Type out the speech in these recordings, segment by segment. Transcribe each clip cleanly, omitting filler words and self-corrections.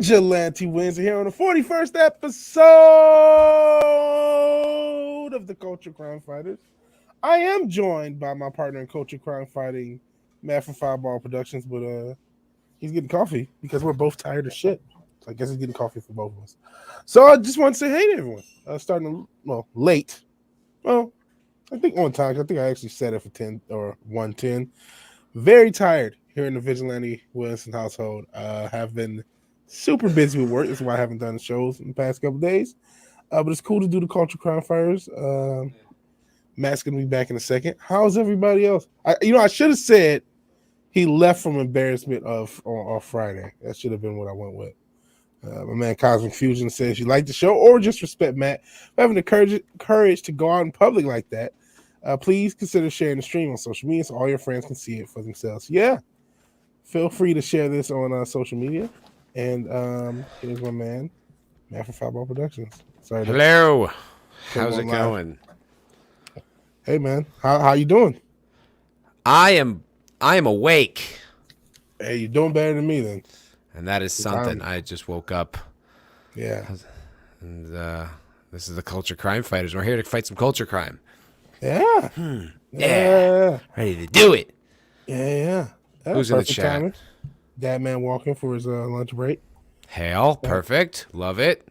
Vigilante Wednesday here on the 41st episode of the Culture Crime Fighters. I am joined by my partner in Culture Crime Fighting, Matt from Foulball Productions, but he's getting coffee because we're both tired of shit. So I guess he's getting coffee for both of us. So I just want to say hey to everyone. Starting late. Well, I think on time. I think I actually set it for 10 or 1:10. Very tired here in the Vigilante Williamson household. Have been super busy with work. That's why I haven't done the shows in the past couple days. But it's cool to do the Culture Crime Fighters. Matt's gonna be back in a second. How's everybody else? I should have said he left from embarrassment on Friday. That should have been what I went with. My man Cosmic Fusion says you like the show or just respect Matt for having the courage to go out in public like that. Please consider sharing the stream on social media so all your friends can see it for themselves. Yeah, feel free to share this on social media. And here's my man, Matt from Foulball Productions. Sorry. Hello. How's it going? Hey man, how you doing? I am awake. Hey, you're doing better than me then. And that is something. I just woke up. Yeah. And this is the Culture Crime Fighters. We're here to fight some culture crime. Yeah. Yeah. Ready to do it. Yeah. Who's in the chat? Timing. That man walking for his lunch break. Hail. Perfect. Love it.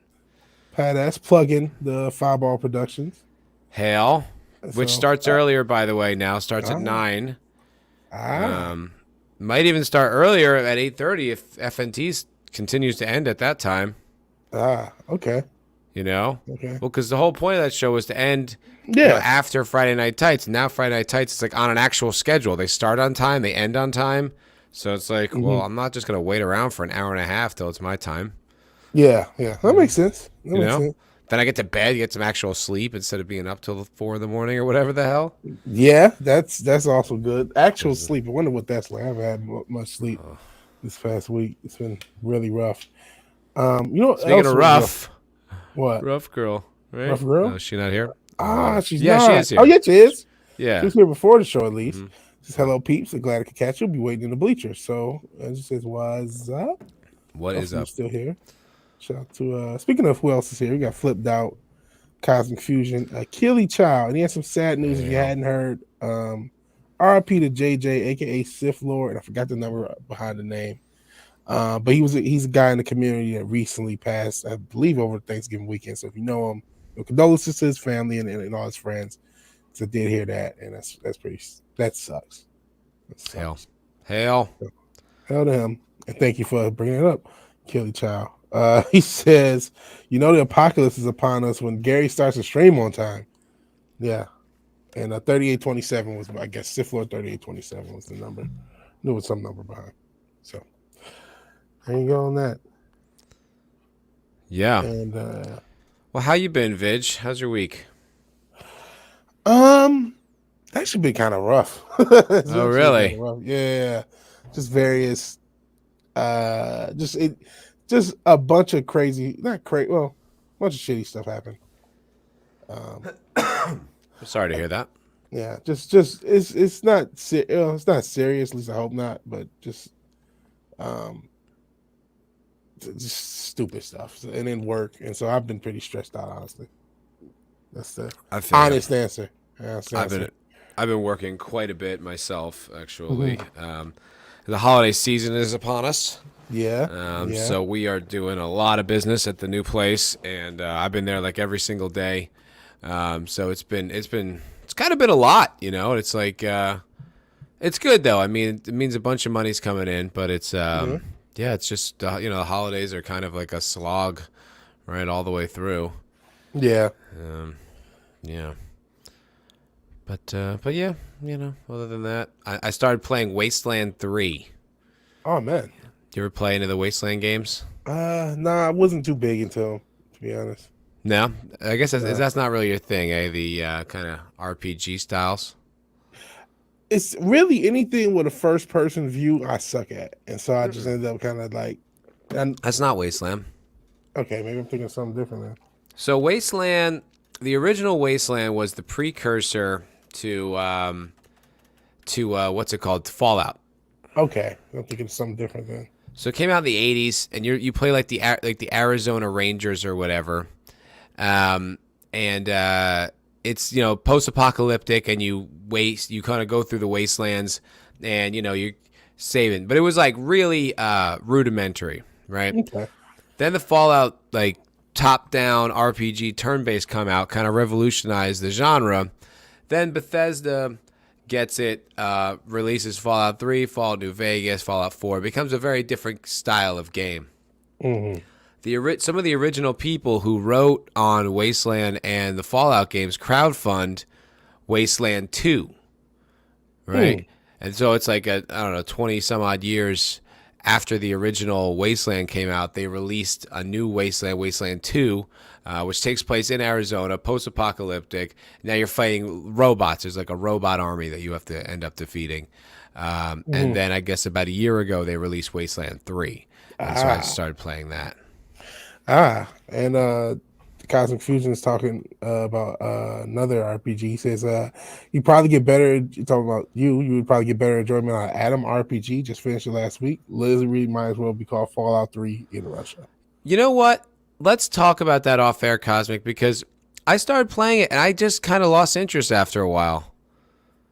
Pat S plugging the Foulball Productions. Hail. Which starts earlier, by the way, now. Starts at 9. Might even start earlier at 8:30 if FNT continues to end at that time. Okay. You know? Okay. Well, because the whole point of that show was to end after Friday Night Tights. Now Friday Night Tights is like on an actual schedule. They start on time, they end on time. So it's like, well, I'm not just going to wait around for an hour and a half till it's my time. Yeah. That makes sense. That makes sense. Then I get to bed, get some actual sleep instead of being up till 4 in the morning or whatever the hell. Yeah, that's also good. Actual sleep. I wonder what that's like. I haven't had much sleep this past week. It's been really rough. Speaking of rough. What? Rough girl, right? Rough girl? Oh, is she not here? She's not. She is here. Oh, yeah, she is. Yeah. She was here before the show, at least. Mm-hmm. Says, hello, peeps. I'm glad I could catch you. Be waiting in the bleachers. So, she says, what's up? What is up? Still here. Shout out to, speaking of who else is here, we got Flipped Out, Cosmic Fusion, Keely Child. And he has some sad news if you hadn't heard. RIP to JJ, a.k.a. Sith Lord. And I forgot the number behind the name. But he's a guy in the community that recently passed, I believe, over Thanksgiving weekend. So if you know him, condolences to his family and all his friends. So did hear that, and that sucks. That sucks. Hail to him, and thank you for bringing it up, Kelly Child. He says, the apocalypse is upon us when Gary starts to stream on time. Yeah, and 3827 was, I guess, Sith Lord 3827 was the number. There was some number behind. So there you go on that. Yeah. And well, how you been, Vig? How's your week? Actually been kind of rough. Oh, really? Rough. Yeah. Just various, just a bunch of crazy, not crazy, well, a bunch of shitty stuff happened. Sorry to hear that. Yeah, it's not serious. At least I hope not. But just stupid stuff, and then work, and so I've been pretty stressed out. Honestly, that's the honest answer. I've been working quite a bit myself, actually. Mm-hmm. The holiday season is upon us. Yeah. So we are doing a lot of business at the new place, and I've been there like every single day. So it's kind of been a lot, It's like it's good though. I mean, it means a bunch of money's coming in, but it's it's just the holidays are kind of like a slog, right, all the way through. Yeah. Yeah. But yeah, other than that, I started playing Wasteland 3. Oh man. You ever play any of the Wasteland games? Nah, I wasn't too big into them, to be honest. No? I guess that's not really your thing, eh? The kind of RPG styles? It's really anything with a first-person view I suck at. And so I just ended up kind of like... That's not Wasteland. Okay, maybe I'm thinking of something different then. So Wasteland, the original Wasteland was the precursor to what's it called? Fallout. Okay, I'm thinking of something different then. So it came out in the '80s, and you play like the Arizona Rangers or whatever, and it's post-apocalyptic, and you kind of go through the wastelands, and you're saving. But it was like really rudimentary, right? Okay. Then the Fallout like top-down RPG turn-based come out, kind of revolutionized the genre. Then Bethesda gets it, releases Fallout 3, Fallout New Vegas, Fallout 4. It becomes a very different style of game. Some of the original people who wrote on Wasteland and the Fallout games crowdfund Wasteland 2, right? And so it's like 20 some odd years after the original Wasteland came out, they released a new Wasteland, Wasteland 2, which takes place in Arizona, post-apocalyptic. Now you're fighting robots. There's like a robot army that you have to end up defeating. And then I guess about a year ago, they released Wasteland 3. And so I started playing that. And Cosmic Fusion is talking about another RPG. He says you probably get better. Talking about you would probably get better enjoyment on Atom RPG. Just finished it last week. Literally might as well be called Fallout 3 in Russia. You know what? Let's talk about that off air, Cosmic, because I started playing it and I just kind of lost interest after a while.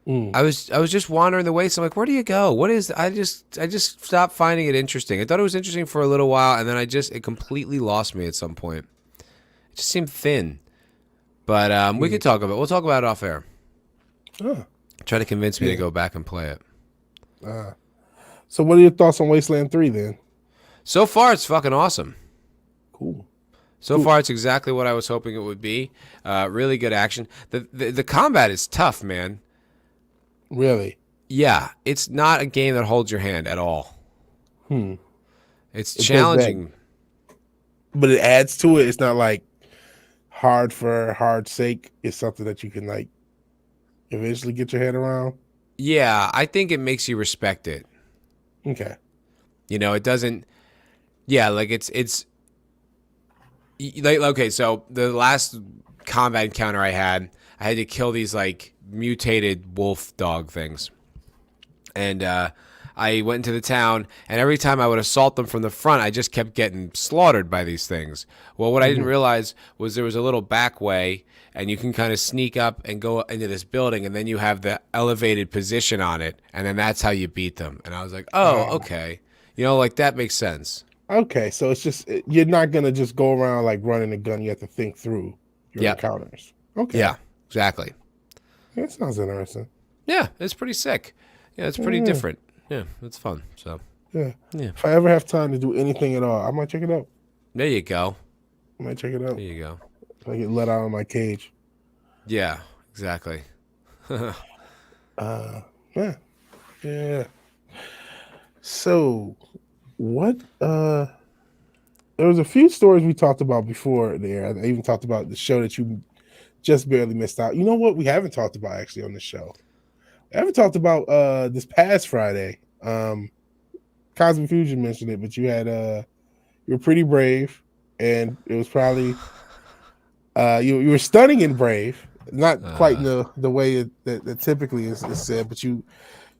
I was just wandering the waste. I'm like, where do you go? What is? I just stopped finding it interesting. I thought it was interesting for a little while, and then it completely lost me at some point. It just seemed thin. But we could talk about. We'll talk about it off air. Try to convince me to go back and play it. So, what are your thoughts on Wasteland 3 then? So far, it's fucking awesome. Cool. So far, it's exactly what I was hoping it would be. Really good action. The combat is tough, man. Really? Yeah, it's not a game that holds your hand at all. It's It challenging. But it adds to it. It's not like hard for hard's sake. It's something that you can like eventually get your head around. Yeah, I think it makes you respect it. Okay. It doesn't. Yeah, like it's like okay. So the last combat encounter I had to kill these like mutated wolf dog things, and I went into the town, and every time I would assault them from the front, I just kept getting slaughtered by these things. Well, what I didn't realize was there was a little back way, and you can kind of sneak up and go into this building, and then you have the elevated position on it, and then that's how you beat them. And I was like, oh, okay. Like that makes sense. Okay, so it's just you're not gonna just go around like running a gun. You have to think through your encounters. Okay. Yeah, exactly. That sounds interesting. Yeah, it's pretty sick. Yeah, it's pretty different. Yeah, it's fun. So yeah. If I ever have time to do anything at all, I might check it out. There you go. I might check it out. There you go. If I get let out of my cage. Yeah, exactly. Yeah. So, what? There was a few stories we talked about before there. I even talked about the show that you just barely missed out. You know what? We haven't talked about actually on the show. We haven't talked about this past Friday. Cosmic Fusion mentioned it, but you had you were pretty brave, and it was probably you were stunning and brave. Not quite in the way that typically is said, but you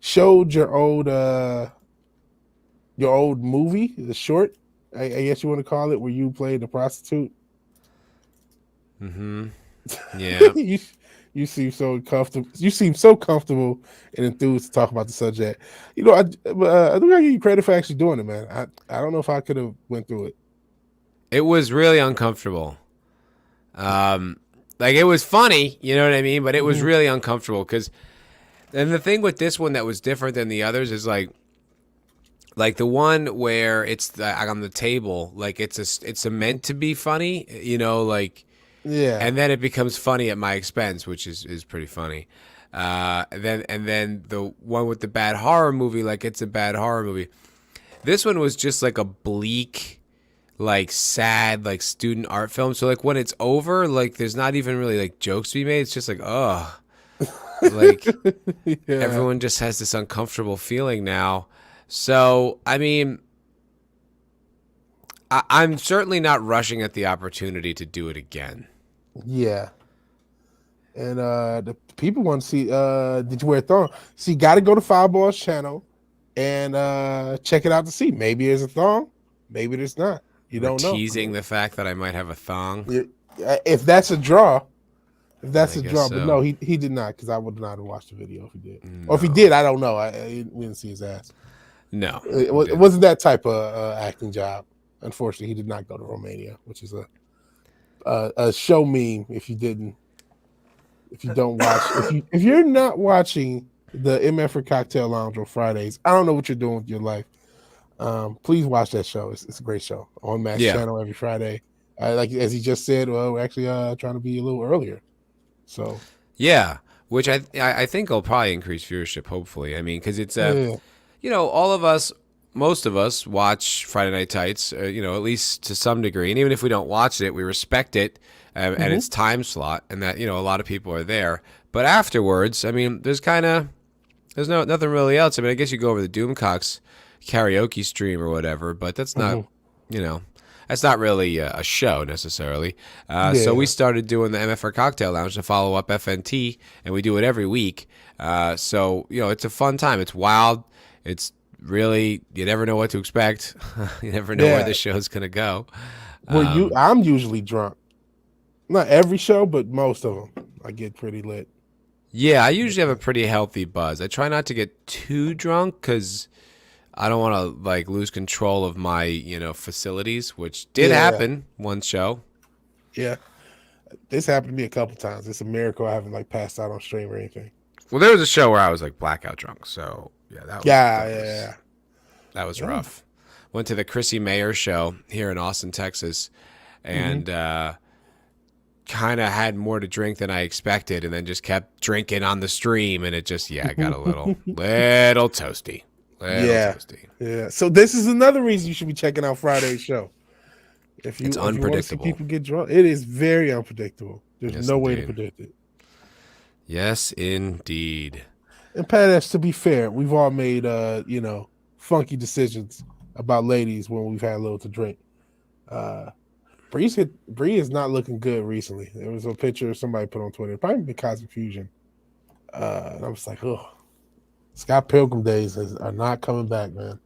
showed your old movie, the short, I guess you want to call it, where you played the prostitute. Yeah. You seem so comfortable. You seem so comfortable and enthused to talk about the subject. I do gotta give you credit for actually doing it, man. I don't know if I could have went through it. It was really uncomfortable. Like it was funny, you know what I mean? But it was really uncomfortable and the thing with this one that was different than the others is like the one where it's on the table, like it's meant to be funny, like. Yeah, and then it becomes funny at my expense, which is pretty funny. And then the one with the bad horror movie, like it's a bad horror movie. This one was just like a bleak, like sad, like student art film. So like when it's over, like there's not even really like jokes to be made. It's just like like everyone just has this uncomfortable feeling now. So I mean. I'm certainly not rushing at the opportunity to do it again. Yeah. And the people want to see, did you wear a thong? So you got to go to Foulball's channel and check it out to see. Maybe there's a thong, maybe there's not. You We're don't know. teasing the fact that I might have a thong. If that's a draw, I guess but so. no, he did not, because I would not have watched the video if he did. No. Or if he did, I don't know. We didn't see his ass. No, It wasn't that type of acting job. Unfortunately, he did not go to Romania, which is a show meme. If you don't watch, if you're not watching the MF for Cocktail Lounge on Fridays, I don't know what you're doing with your life. Please watch that show. It's a great show on Matt's channel every Friday. Like as he just said, well, we're actually trying to be a little earlier. So yeah, which I think will probably increase viewership. Hopefully, I mean, because it's all of us, most of us watch Friday Night Tights, at least to some degree, and even if we don't watch it, we respect it and its time slot, and that a lot of people are there. But afterwards, I mean, there's nothing really else. I mean, I guess you go over the Doomcocks karaoke stream or whatever, but that's not that's not really a show necessarily. So we started doing the MFR Cocktail Lounge to follow up FNT, and we do it every week. So it's a fun time. It's wild. It's really, you never know what to expect. You never know where the show's gonna go. Well, I'm usually drunk. Not every show, but most of them. I get pretty lit. Yeah, I usually have a pretty healthy buzz. I try not to get too drunk because I don't want to lose control of my facilities, which did happen one show. Yeah, this happened to me a couple times. It's a miracle I haven't passed out on stream or anything. Well, there was a show where I was blackout drunk, so yeah, that was rough. Went to the Chrissy Mayer show here in Austin, Texas, and kind of had more to drink than I expected, and then just kept drinking on the stream, and it just got a little toasty. Toasty. Yeah. So this is another reason you should be checking out Friday's show. It's unpredictable. You want to see people get drunk, it is very unpredictable. There's no way to predict it. Yes, indeed. And Pat, to be fair, we've all made funky decisions about ladies when we've had a little to drink. Bree is not looking good recently. There was a picture somebody put on Twitter, probably been Cosmic Fusion. And I was like, oh, Scott Pilgrim days are not coming back, man.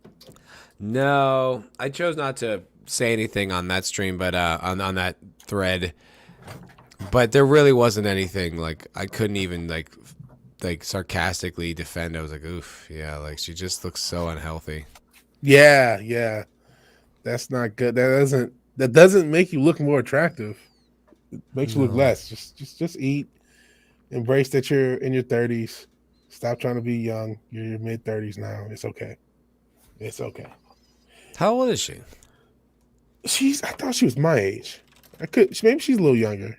No, I chose not to say anything on that stream, but on that thread. But there really wasn't anything I couldn't even sarcastically defend. I was like, oof, yeah, she just looks so unhealthy. Yeah, that's not good. That doesn't make you look more attractive. It makes you look less. Just eat. Embrace that you're in your 30s. Stop trying to be young. You're in your mid-30s now. It's okay. It's okay. How old is she? I thought she was my age. Maybe she's a little younger.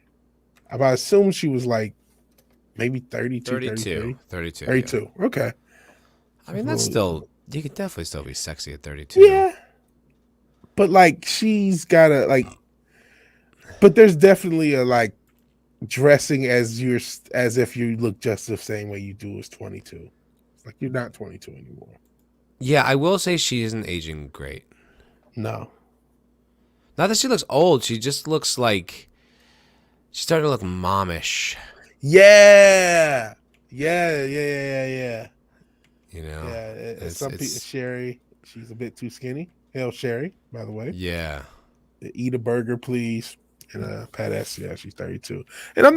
I assume she was maybe 32, 32. 32. Yeah. Okay. I mean, that's still, you could definitely still be sexy at 32. Yeah. But she's got but there's definitely a dressing as if you look just the same way you do as 22. It's you're not 22 anymore. Yeah, I will say she isn't aging great. No. Not that she looks old, she just looks she's starting to look momish. Yeah. It's Sherry, she's a bit too skinny. Hail Sherry, by the way. Yeah. Eat a burger, please. And Pat S, she's 32. And I'm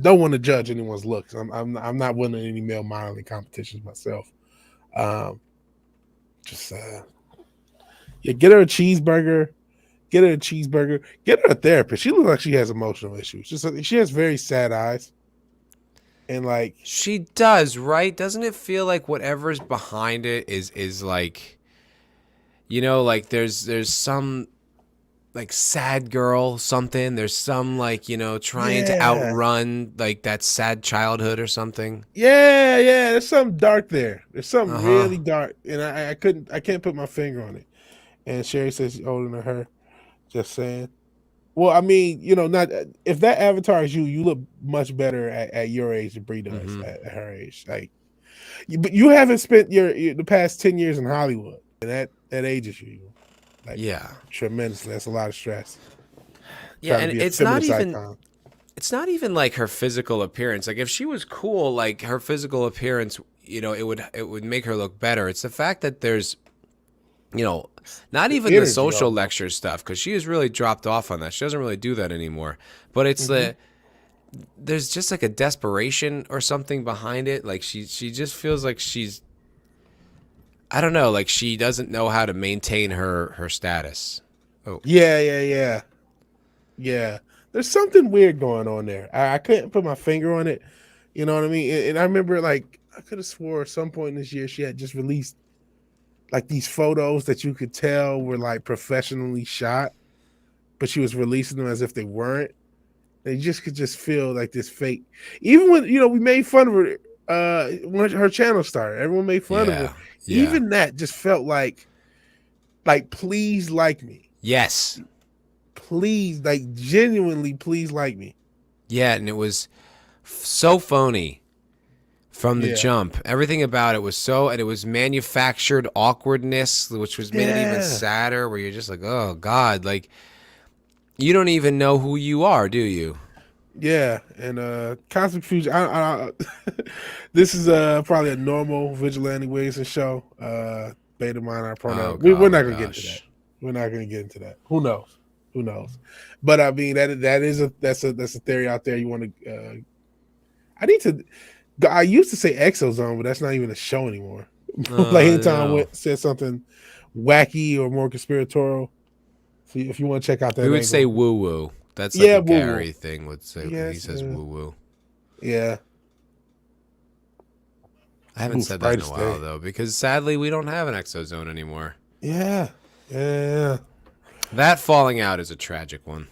don't want to judge anyone's looks. I'm not winning any male modeling competitions myself. Get her a cheeseburger. Get her a therapist. She looks like she has emotional issues. She has very sad eyes. And she does, right? Doesn't it feel like whatever's behind it is there's some sad girl something. There's some trying to outrun that sad childhood or something. Yeah. There's something dark there. There's something really dark, and I can't put my finger on it. And Sherry says she's older than her. Just saying. Well, I mean, not if that avatar is you, you look much better at your age than Brie does at her age. But you haven't spent the past 10 years in Hollywood, and that ages you. Tremendously. That's a lot of stress. Yeah, and it's not even her physical appearance. If she was cool, her physical appearance, it would make her look better. It's the fact that there's, not The even the energy social almost. lecture stuff, because she has really dropped off on that. She doesn't really do that anymore. But it's there's just like a desperation or something behind it. Like she just feels like she's, I don't know, like she doesn't know how to maintain her status. Oh, Yeah. There's something weird going on there. I couldn't put my finger on it. You know what I mean? And I remember, like, I could have swore at some point this year she had just released like these photos that you could tell were like professionally shot, but she was releasing them as if they weren't. And you just could just feel like this fake. Even when we made fun of her when her channel started, everyone made fun of her. Yeah. Even that just felt like please like me. Yes. Please, like genuinely, please like me. Yeah, and it was so phony from the jump. Everything about it was and it was manufactured awkwardness, which was made it even sadder, where you're just like, oh God, like you don't even know who you are, do you? Yeah, and Cosmic Fusion. This is probably a normal Vigilante Williamson show. Beta minor pronoun. We're not gonna get into that. We're not gonna get into that. Who knows? But I mean that's a theory out there. You want to? I used to say Exozone, but that's not even a show anymore. Like anytime said something wacky or more conspiratorial. So if you want to check out that, we would say woo woo. That's like a Gary thing would say. Yes, he says woo woo. Yeah. I haven't said that in a while though, because sadly we don't have an Exozone anymore. Yeah. That falling out is a tragic one.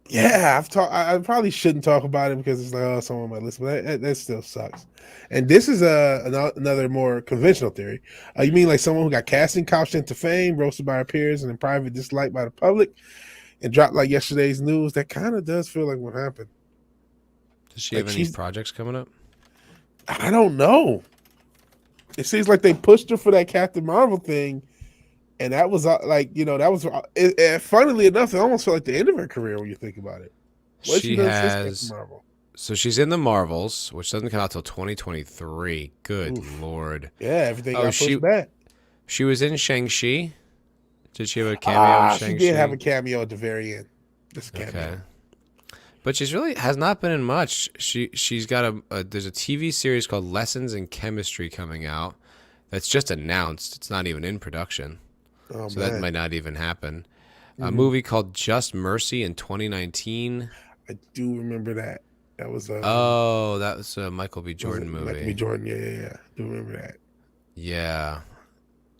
Yeah, I probably shouldn't talk about it because it's like, someone might listen, but that still sucks. And this is another more conventional theory. You mean like someone who got casting couched into fame, roasted by her peers, and in private disliked by the public, and dropped like yesterday's news? That kind of does feel like what happened. Does she have any projects coming up? I don't know. It seems like they pushed her for that Captain Marvel thing. And that was funnily enough, it almost felt like the end of her career when you think about it. So she's in the Marvels, which doesn't come out till 2023. Good Lord. Yeah, everything got pushed back. She was in Shang-Chi. Did she have a cameo in Shang-Chi? She did have a cameo at the very end. Just a cameo. Okay. But she's really has not been in much. She's got there's a TV series called Lessons in Chemistry coming out. That's just announced. It's not even in production. So that might not even happen. A movie called Just Mercy in 2019. I do remember that. That was that was a Michael B. Jordan movie. Michael B. Jordan, yeah. I do remember that. Yeah.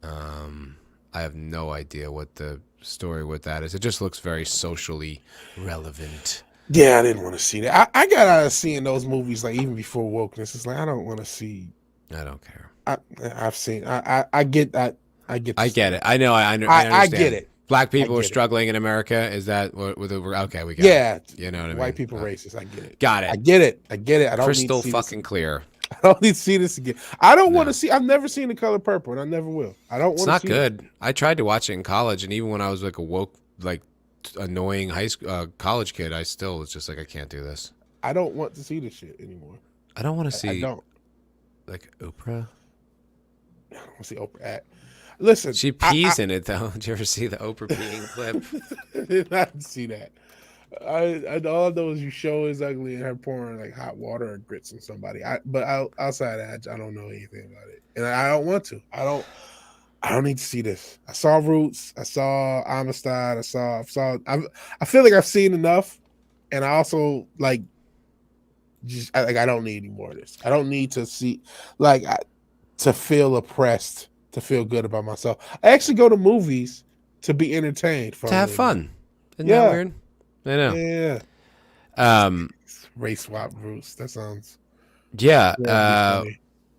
I have no idea what the story with that is. It just looks very socially relevant. Yeah, I didn't want to see that. I got out of seeing those movies like even before wokeness. It's like I don't want to see. I don't care. I've seen. I get that. I get it. I know. I understand. I get it. Black people are struggling in America. Is that what? Okay, we got it. You know what I mean? White people racist. I get it. Got it. I get it. I don't crystal need to see fucking clear. I don't need to see this again. I don't want to see. I've never seen The Color Purple, and I never will. I don't want to see. It's not good. I tried to watch it in college, and even when I was like a woke, like annoying high school college kid, I still was just like, I can't do this. I don't want to see this shit anymore. I don't want to see. I don't. Like Oprah. I don't want to see Oprah. Listen, she pees in it though. Did you ever see the Oprah peeing clip? I didn't see that. All I know is you show is ugly and her pouring like hot water or grits on somebody. But outside that, I don't know anything about it, and I don't want to. I don't need to see this. I saw Roots. I saw Amistad. I feel like I've seen enough, and I also like. I don't need any more of this. I don't need to see to feel oppressed. To feel good about myself. I actually go to movies to be entertained. To have fun. Isn't that weird? I know. Yeah. Race swap Roots. That sounds. Yeah.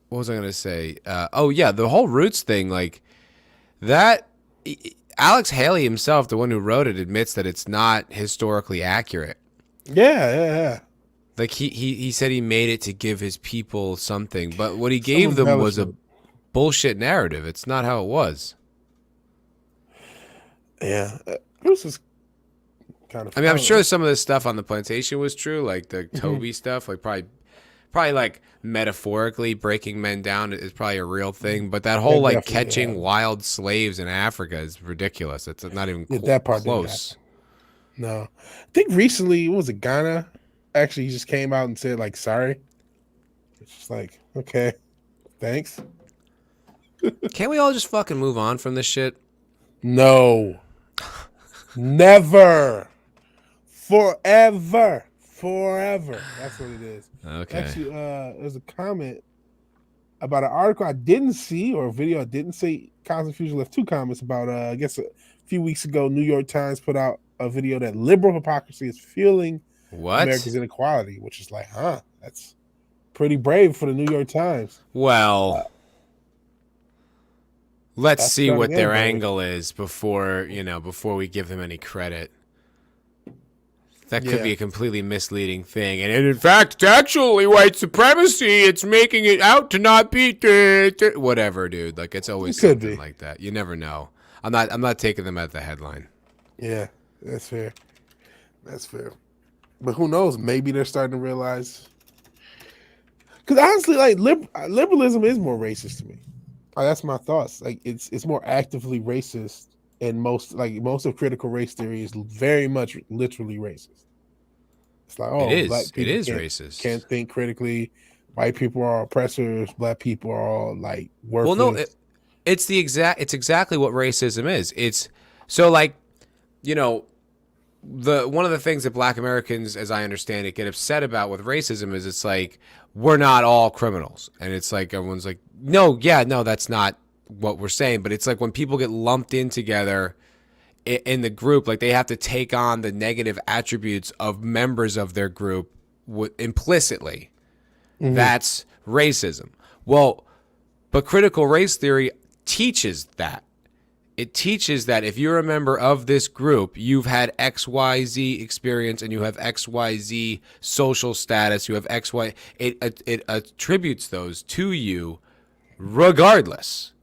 What was I going to say? The whole Roots thing, like that. Alex Haley himself, the one who wrote it, admits that it's not historically accurate. Yeah. Like he said he made it to give his people something, but what he gave them was a bullshit narrative. It's not how it was. Yeah. This is kind of. I mean, I'm sure some of the stuff on the plantation was true, like the Toby stuff. Like probably like metaphorically breaking men down is probably a real thing, but that They whole like definitely catching have. wild slaves in Africa is ridiculous. It's not even Yeah, that part didn't close. happen. No, I think recently it was a Ghana. Actually, he just came out and said like sorry. It's just like okay, thanks. Can't we all just fucking move on from this shit? No, never, forever, forever. That's what it is. Okay. Actually, there's a comment about an article I didn't see or a video I didn't see. Constant Fusion left 2 comments about I guess a few weeks ago, New York Times put out a video that liberal hypocrisy is fueling What? America's inequality, which is like, that's pretty brave for the New York Times. Well, let's That's see what starting their in, baby. angle is before we give them any credit. That could Yeah. be a completely misleading thing. And in fact, it's actually white supremacy. It's making it out to not be whatever, dude. Like it's always It could something be. like that. You never know. I'm not taking them at the headline. Yeah, that's fair. That's fair. But who knows? Maybe they're starting to realize. Because honestly, like liberalism is more racist to me. Like, that's my thoughts. Like it's more actively racist, and most of critical race theory is very much literally racist. It's like, It black is. It people is can't, racist. can't think critically. White people are oppressors. Black people are all like worthless. Well, no, it's exactly what racism is. It's so like, one of the things that Black Americans, as I understand it, get upset about with racism is it's like we're not all criminals, and it's like everyone's like, no, that's not what we're saying. But it's like when people get lumped in together in the group, like they have to take on the negative attributes of members of their group implicitly. Mhm. That's racism. Well, but critical race theory teaches that. It teaches that if you're a member of this group, you've had XYZ experience and you have XYZ social status, you have XY. It attributes those to you regardless.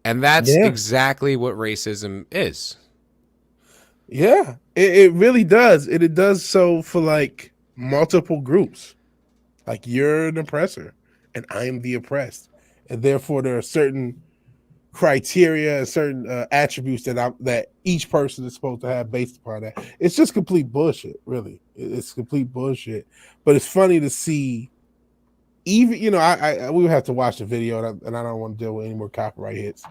And that's exactly what racism is. Yeah, it really does. It does so for like multiple groups. Like you're an oppressor and I'm the oppressed. And therefore there are certain criteria and certain attributes that each person is supposed to have based upon that. It's just complete bullshit, really. It's complete bullshit. But it's funny to see even, we would have to watch the video and I don't want to deal with any more copyright hits.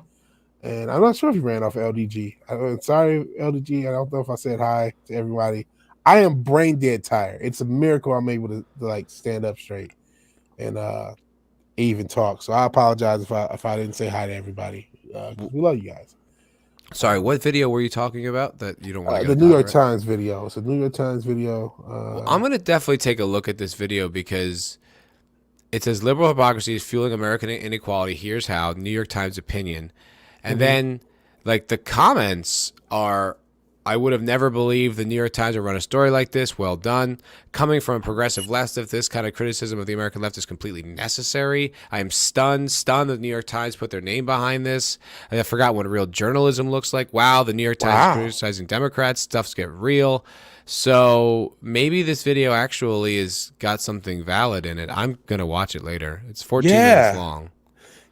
And I'm not sure if he ran off LDG. Sorry, LDG. I don't know if I said hi to everybody. I am brain dead tired. It's a miracle I'm able to like stand up straight and even talk. So I apologize if I didn't say hi to everybody. We love you guys. Sorry, what video were you talking about that you don't want to The New York Times video. It's a New York Times video. Well, I'm going to definitely take a look at this video because it says liberal hypocrisy is fueling American inequality. Here's how. New York Times opinion. And then, like, the comments are, I would have never believed the New York Times would run a story like this. Well done. Coming from a progressive leftist, this kind of criticism of the American left is completely necessary. I am stunned that the New York Times put their name behind this. I forgot what real journalism looks like. Wow, the New York Times is criticizing Democrats. Stuff's get real. So maybe this video actually has got something valid in it. I'm going to watch it later. It's 14 minutes long.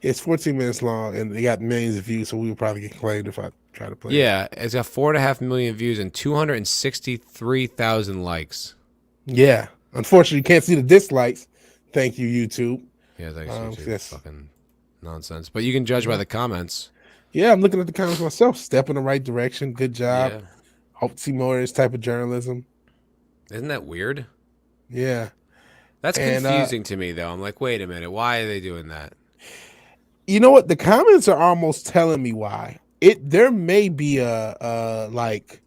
It's 14 minutes long, and they got millions of views, so we would probably get claimed if I try to play it. Yeah, it's got 4.5 million views and 263,000 likes. Yeah. Unfortunately, you can't see the dislikes. Thank you, YouTube. Yeah, thanks, YouTube. Yes. Fucking nonsense. But you can judge by the comments. Yeah, I'm looking at the comments myself. Step in the right direction. Good job. Yeah. Hope to see more of this type of journalism. Isn't that weird? Yeah. That's confusing to me, though. I'm like, wait a minute. Why are they doing that? You know what? The comments are almost telling me why. There may be a like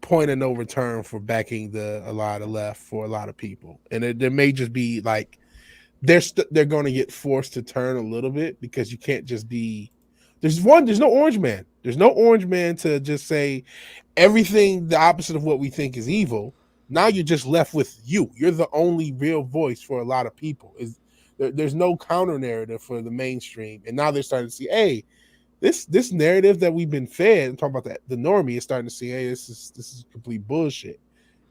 point of no return for backing a lot of left for a lot of people, and there may just be like they're going to get forced to turn a little bit because you can't just be. There's no orange man. There's no orange man to just say everything the opposite of what we think is evil. Now you're just left with you. You're the only real voice for a lot of people. There's no counter narrative for the mainstream, and now they're starting to see, hey, this narrative that we've been fed. I'm talking about the normie is starting to see, hey, this is complete bullshit,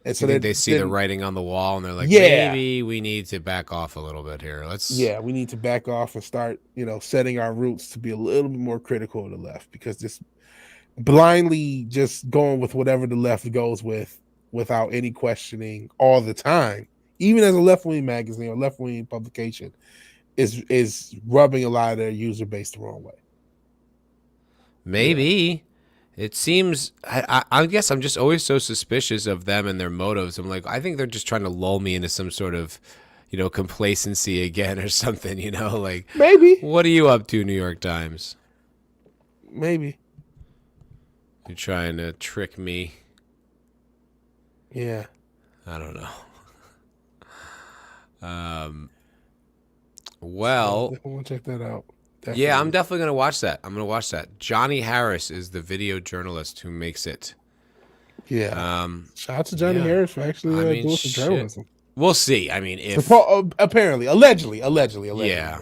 And You so think they see the then writing on the wall and they're like, yeah, maybe we need to back off a little bit here. Let's. yeah, we need to back off and start, setting our roots to be a little bit more critical of the left, because this blindly just going with whatever the left goes with without any questioning all the time, even as a left-wing magazine or left-wing publication, is rubbing a lot of their user base the wrong way. Maybe. It seems, I guess I'm just always so suspicious of them and their motives. I'm like, I think they're just trying to lull me into some sort of, complacency again or something, like, Maybe. What are you up to, New York Times? Maybe. You're trying to trick me. Yeah. I don't know. Well, I want to check that out. Definitely. Yeah, I'm definitely going to watch that. I'm going to watch that. Johnny Harris is the video journalist who makes it. Yeah. Shout out to Johnny Harris for actually doing some journalism. We'll see. I mean, if apparently, allegedly. Yeah.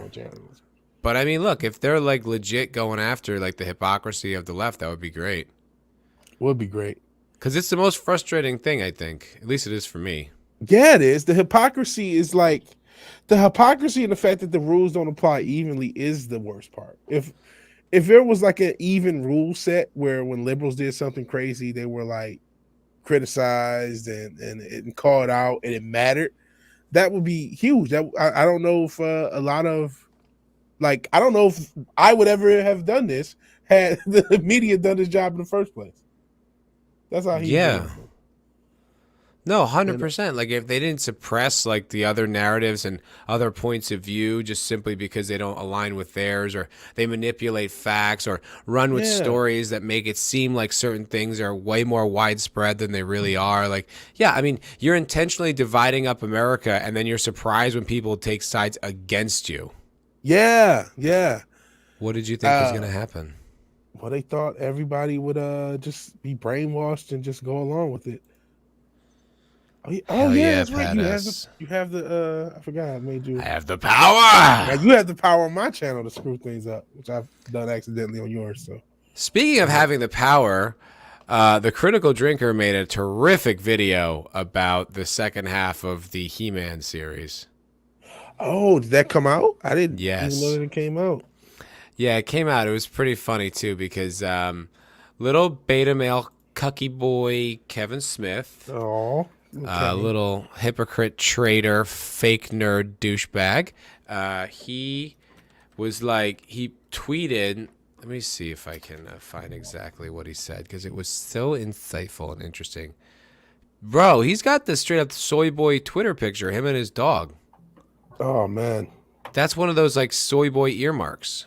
But I mean, look, if they're like legit going after like the hypocrisy of the left, that would be great. Would be great. Because it's the most frustrating thing, I think. At least it is for me. Yeah, it is. The hypocrisy is like, the hypocrisy and the fact that the rules don't apply evenly is the worst part. If there was like an even rule set where when liberals did something crazy, they were like criticized and called out and it mattered, that would be huge. I don't know if a lot of, like, I don't know if I would ever have done this had the media done this job in the first place. That's how he. Yeah. No, 100%. Like if they didn't suppress like the other narratives and other points of view just simply because they don't align with theirs, or they manipulate facts or run with stories that make it seem like certain things are way more widespread than they really are. Like, yeah, I mean, you're intentionally dividing up America and then you're surprised when people take sides against you. Yeah, yeah. What did you think was going to happen? Well, they thought everybody would just be brainwashed and just go along with it. Oh yeah, that's right. You have the I forgot I made you. I have the power. You have the power on my channel to screw things up, which I've done accidentally on yours. So, speaking of having the power, the Critical Drinker made a terrific video about the second half of the He-Man series. Oh, did that come out? I didn't even know that it came out. Yeah, it came out. It was pretty funny too because little beta male cucky boy Kevin Smith. Oh. Okay. Little hypocrite traitor, fake nerd douchebag. He was like, he tweeted, let me see if I can find exactly what he said, because it was so insightful and interesting. Bro, he's got the straight up soy boy Twitter picture, him and his dog. Oh, man. That's one of those like soy boy earmarks.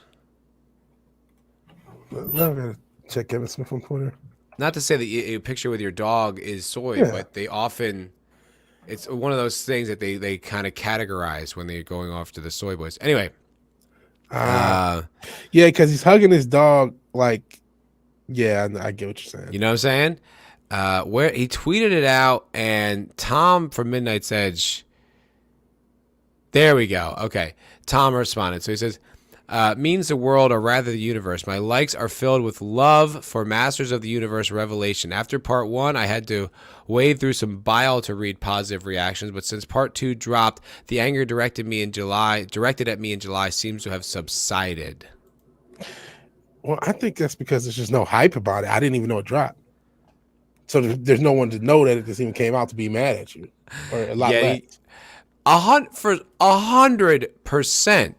Now I gotta check Kevin Smith on Twitter. Not to say that a picture with your dog is soy, but they often, it's one of those things that they kind of categorize when they're going off to the soy boys. Anyway. Yeah, because he's hugging his dog like, yeah, I get what you're saying. You know what I'm saying? Where he tweeted it out, and Tom from Midnight's Edge, there we go. Okay. Tom responded. So he says, means the world, or rather the universe. My likes are filled with love for Masters of the Universe Revelation. After part 1, I had to wade through some bile to read positive reactions, but since part 2 dropped, the anger directed at me in July seems to have subsided. Well, I think that's because there's just no hype about it. I didn't even know it dropped. So there's no one to know that it just even came out to be mad at you. Or a lot less. 100%.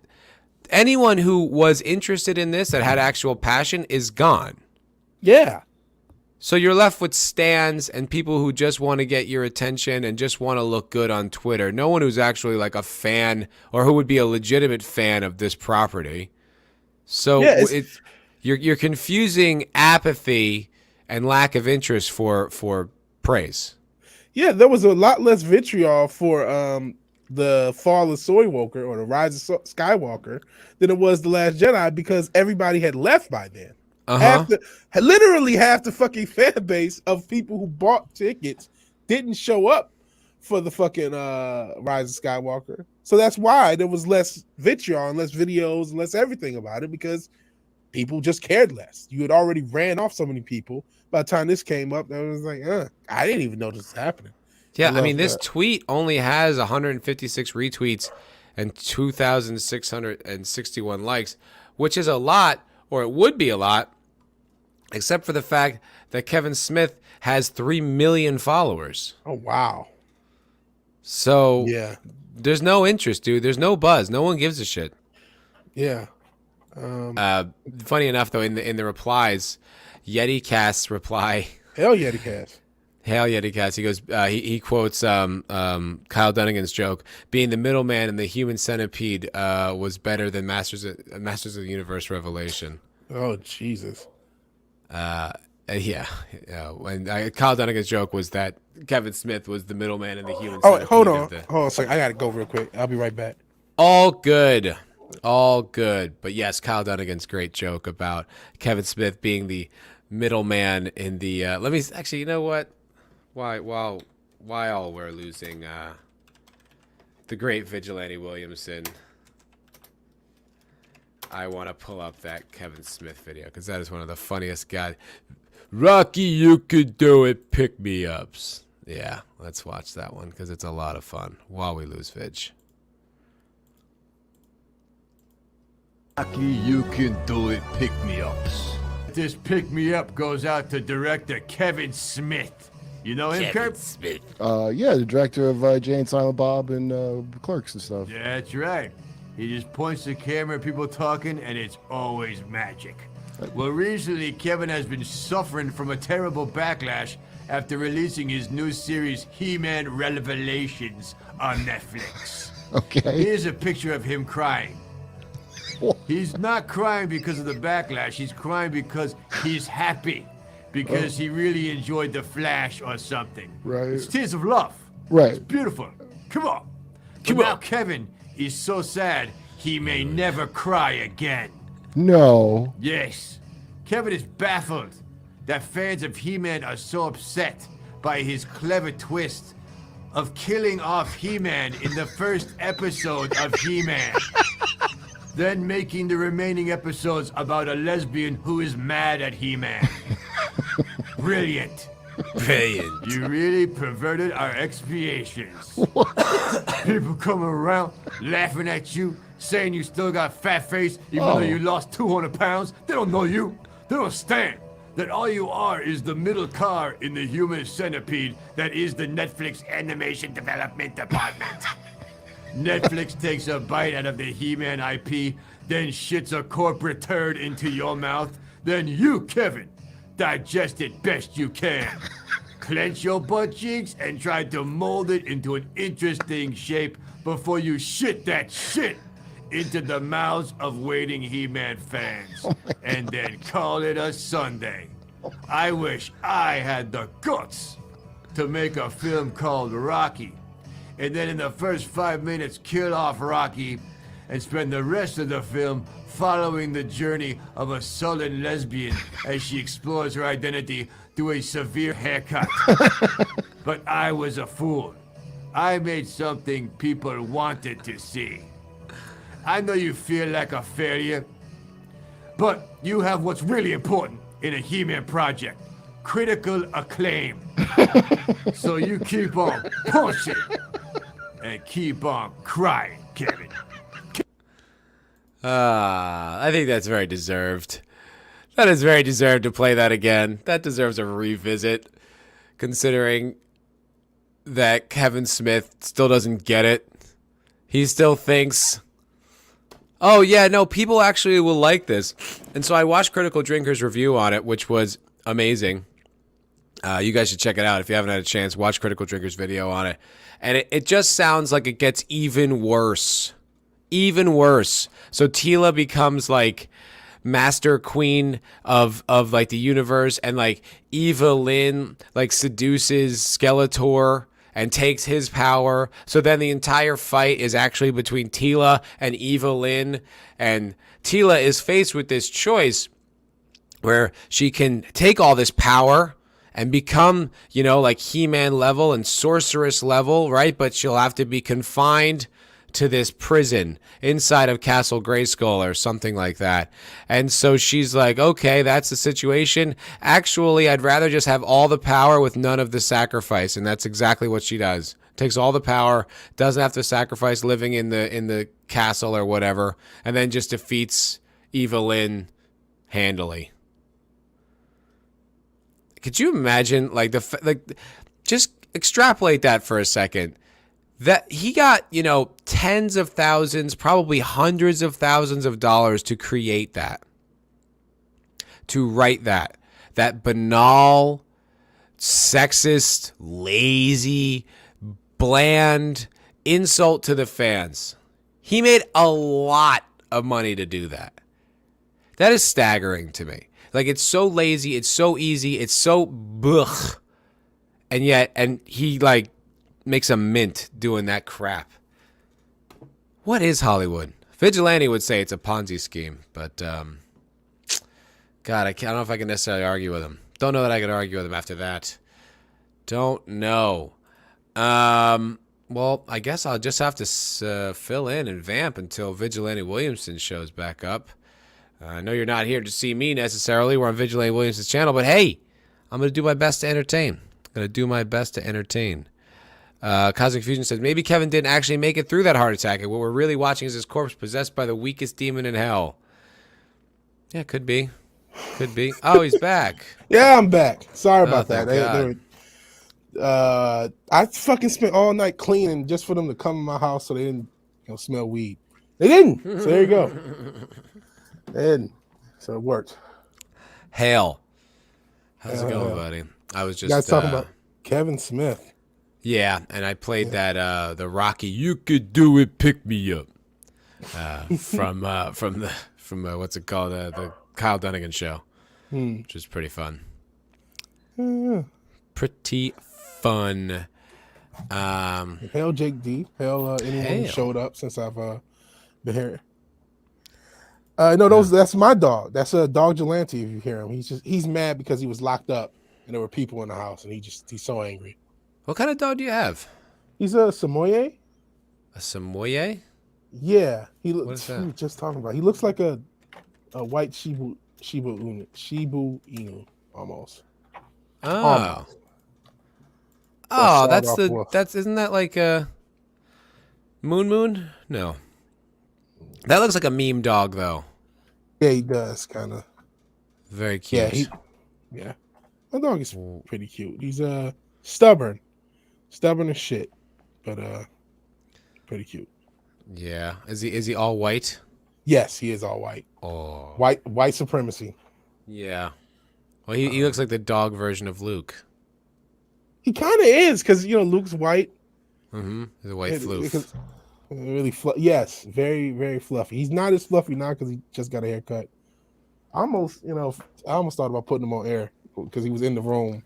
Anyone who was interested in this that had actual passion is gone. Yeah. So you're left with stans and people who just want to get your attention and just want to look good on Twitter. No one who's actually like a fan or who would be a legitimate fan of this property. So you're confusing apathy and lack of interest for praise. Yeah, there was a lot less vitriol for the Fall of Skywalker or the Rise of Skywalker than it was The Last Jedi, because everybody had left by then. Literally half the fucking fan base of people who bought tickets didn't show up for the fucking Rise of Skywalker. So that's why there was less vitriol and less videos and less everything about it, because people just cared less. You had already ran off so many people. By the time this came up, I was like, I didn't even know this was happening. Yeah, I mean, Love this that. tweet only has 156 retweets and 2,661 likes, which is a lot, or it would be a lot, except for the fact that Kevin Smith has 3 million followers. Oh wow. So Yeah. there's no interest, dude. There's no buzz. No one gives a shit. Yeah. Funny enough, though, in the replies, YetiCast's reply, Hell yeah, the cast. Hail YetiCast, he goes, he quotes Kyle Dunnigan's joke, being the middleman in the human centipede was better than Masters of the Universe Revelation. Oh Jesus. Yeah. And Kyle Dunnigan's joke was that Kevin Smith was the middleman in the human Oh, centipede. hold on a second. I gotta go real quick. I'll be right back. All good. All good. But yes, Kyle Dunnigan's great joke about Kevin Smith being the middleman in the let me actually, you know what? While we're losing the great Vigilante Williamson, I want to pull up that Kevin Smith video because that is one of the funniest guys. Rocky, you could do it. Pick me ups. Yeah, let's watch that one because it's a lot of fun while we lose Vig. Rocky, you can do it. Pick me ups. This pick me up goes out to director Kevin Smith. You know him, Kurt? Smith. Yeah, the director of Jay and Silent Bob and Clerks and stuff. That's right. He just points the camera at people talking, and it's always magic. Well, recently, Kevin has been suffering from a terrible backlash after releasing his new series, He-Man Revelations, on Netflix. Okay. Here's a picture of him crying. He's not crying because of the backlash. He's crying because he's happy. Because he really enjoyed The Flash or something. Right. It's tears of love. Right. It's beautiful. Come on. But now Kevin is so sad he may never cry again. No. Yes. Kevin is baffled that fans of He-Man are so upset by his clever twist of killing off He-Man in the first episode of He-Man. Then making the remaining episodes about a lesbian who is mad at He-Man. Brilliant. Brilliant. You really perverted our expiations. People coming around, laughing at you, saying you still got fat face even though you lost 200 pounds. They don't know you. They don't understand that all you are is the middle car in the human centipede that is the Netflix animation development department. Netflix takes a bite out of the He-Man IP, then shits a corporate turd into your mouth. Then you, Kevin, digest it best you can. Clench your butt cheeks and try to mold it into an interesting shape before you shit that shit into the mouths of waiting He-Man fans. And then call it a Sunday. I wish I had the guts to make a film called Rocky. And then in the first 5 minutes, kill off Rocky and spend the rest of the film following the journey of a sullen lesbian as she explores her identity through a severe haircut. But I was a fool. I made something people wanted to see. I know you feel like a failure, but you have what's really important in a He-Man project. Critical acclaim. So you keep on pushing and keep on crying, Kevin. I think that's very deserved. That is very deserved to play that again. That deserves a revisit, considering that Kevin Smith still doesn't get it. He still thinks, oh yeah, no, people actually will like this. And so I watched Critical Drinker's review on it, which was amazing. You guys should check it out if you haven't had a chance. Watch Critical Drinker's video on it. And it just sounds like it gets even worse. Even worse. So Teela becomes like master queen of like the universe, and like Eva Lynn like seduces Skeletor and takes his power. So then the entire fight is actually between Teela and Eva Lynn, and Teela is faced with this choice where she can take all this power and become, you know, like He-Man level and sorceress level, right? But she'll have to be confined to this prison inside of Castle Grayskull or something like that. And so she's like, okay, that's the situation. Actually, I'd rather just have all the power with none of the sacrifice. And that's exactly what she does. Takes all the power, doesn't have to sacrifice living in the castle or whatever, and then just defeats Evelyn handily. Could you imagine, like, just extrapolate that for a second. That he got, you know, tens of thousands, probably hundreds of thousands of dollars to create that. To write that. That banal, sexist, lazy, bland insult to the fans. He made a lot of money to do that. That is staggering to me. Like, it's so lazy, it's so easy, it's so blech. And yet, and he, like, makes a mint doing that crap. What is Hollywood? Vigilante would say it's a Ponzi scheme, but, God, I don't know if I can necessarily argue with him. Don't know that I can argue with him after that. Don't know. Well, I guess I'll just have to fill in and vamp until Vigilante Williamson shows back up. I know you're not here to see me necessarily. We're on Vigilante Williamson's channel, but hey, I'm going to do my best to entertain. Cosmic Fusion says, maybe Kevin didn't actually make it through that heart attack, and what we're really watching is his corpse possessed by the weakest demon in hell. Yeah, could be. Oh, he's back. Yeah, I'm back. Sorry about thank that. I fucking spent all night cleaning just for them to come in my house so they didn't, smell weed. They didn't. So there you go. They didn't. So it worked. Hail. How's it going, buddy? I was just you guys talking about Kevin Smith. Yeah, and I played that the Rocky "You Could Do It, Pick Me Up" from what's it called, the Kyle Dunnigan show, which is pretty fun. Pretty fun. Hail Jake D. Hail anyone who showed up since I've been here. That's my dog. That's a dog Vigilante. If you hear him, he's mad because he was locked up and there were people in the house, and he's so angry. What kind of dog do you have? He's a Samoyed. A Samoyed? Yeah, What is that? We were just talking about. He looks like a white Shiba Inu almost. Oh. Oh, that's isn't that like a Moon? No. That looks like a meme dog though. Yeah, he does kind of. Very cute. Yeah. My dog is pretty cute. He's stubborn as shit, but pretty cute. Yeah. Is he all white? Yes, he is all white. Oh. White supremacy. Yeah. Well, he looks like the dog version of Luke. He kind of is, because Luke's white. Mm-hmm. He's a white floof. Really yes, very, very fluffy. He's not as fluffy now because he just got a haircut. I almost thought about putting him on air because he was in the room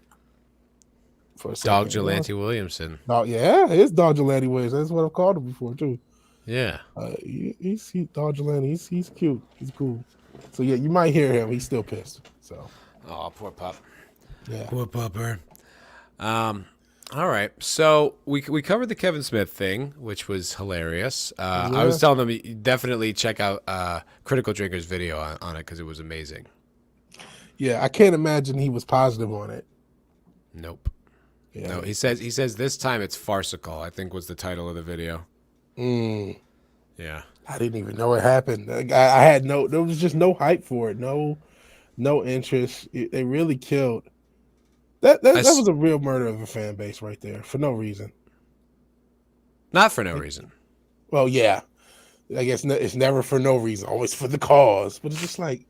for a second. Dog Vigilante Williamson. Oh yeah, it's Dog Vigilante Williamson. That's what I've called him before too. Yeah. He's Dog Vigilante. He's cute. He's cool. So yeah, you might hear him. He's still pissed. So. Oh, poor pup. Yeah. Poor pupper. All right, so we covered the Kevin Smith thing, which was hilarious. I was telling them definitely check out Critical Drinker's video on it because it was amazing. Yeah, I can't imagine he was positive on it. Nope. Yeah. No, he says this time it's farcical, I think was the title of the video. Yeah. I didn't even know it happened. I had there was just no hype for it. No interest. They really killed. That was a real murder of a fan base right there for no reason. Not for no reason. Well, yeah. I guess it's never for no reason. Always for the cause. But it's just like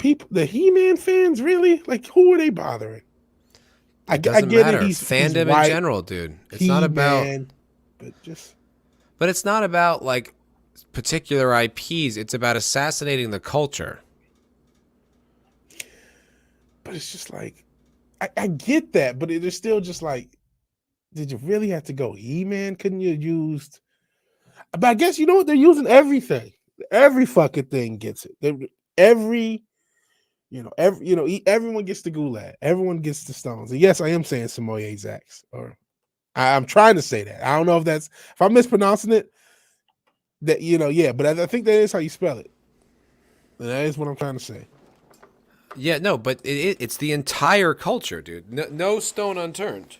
the He-Man fans, really? Like, who are they bothering? I get matter. it. He's fandom white, in general, dude. It's not about. But it's not about like particular IPs. It's about assassinating the culture. But it's just like. I get that, but it is still just like, did you really have to go He-Man? Couldn't you have used? But I guess you know what? They're using everything. Every fucking thing gets it. Everyone gets the gulag. Everyone gets the stones. And yes, I am saying Samoyed Zax, or I'm trying to say that. I don't know if I'm mispronouncing it. That yeah, but I think that is how you spell it. And that is what I'm trying to say. Yeah, no, but it's the entire culture, dude. No stone unturned.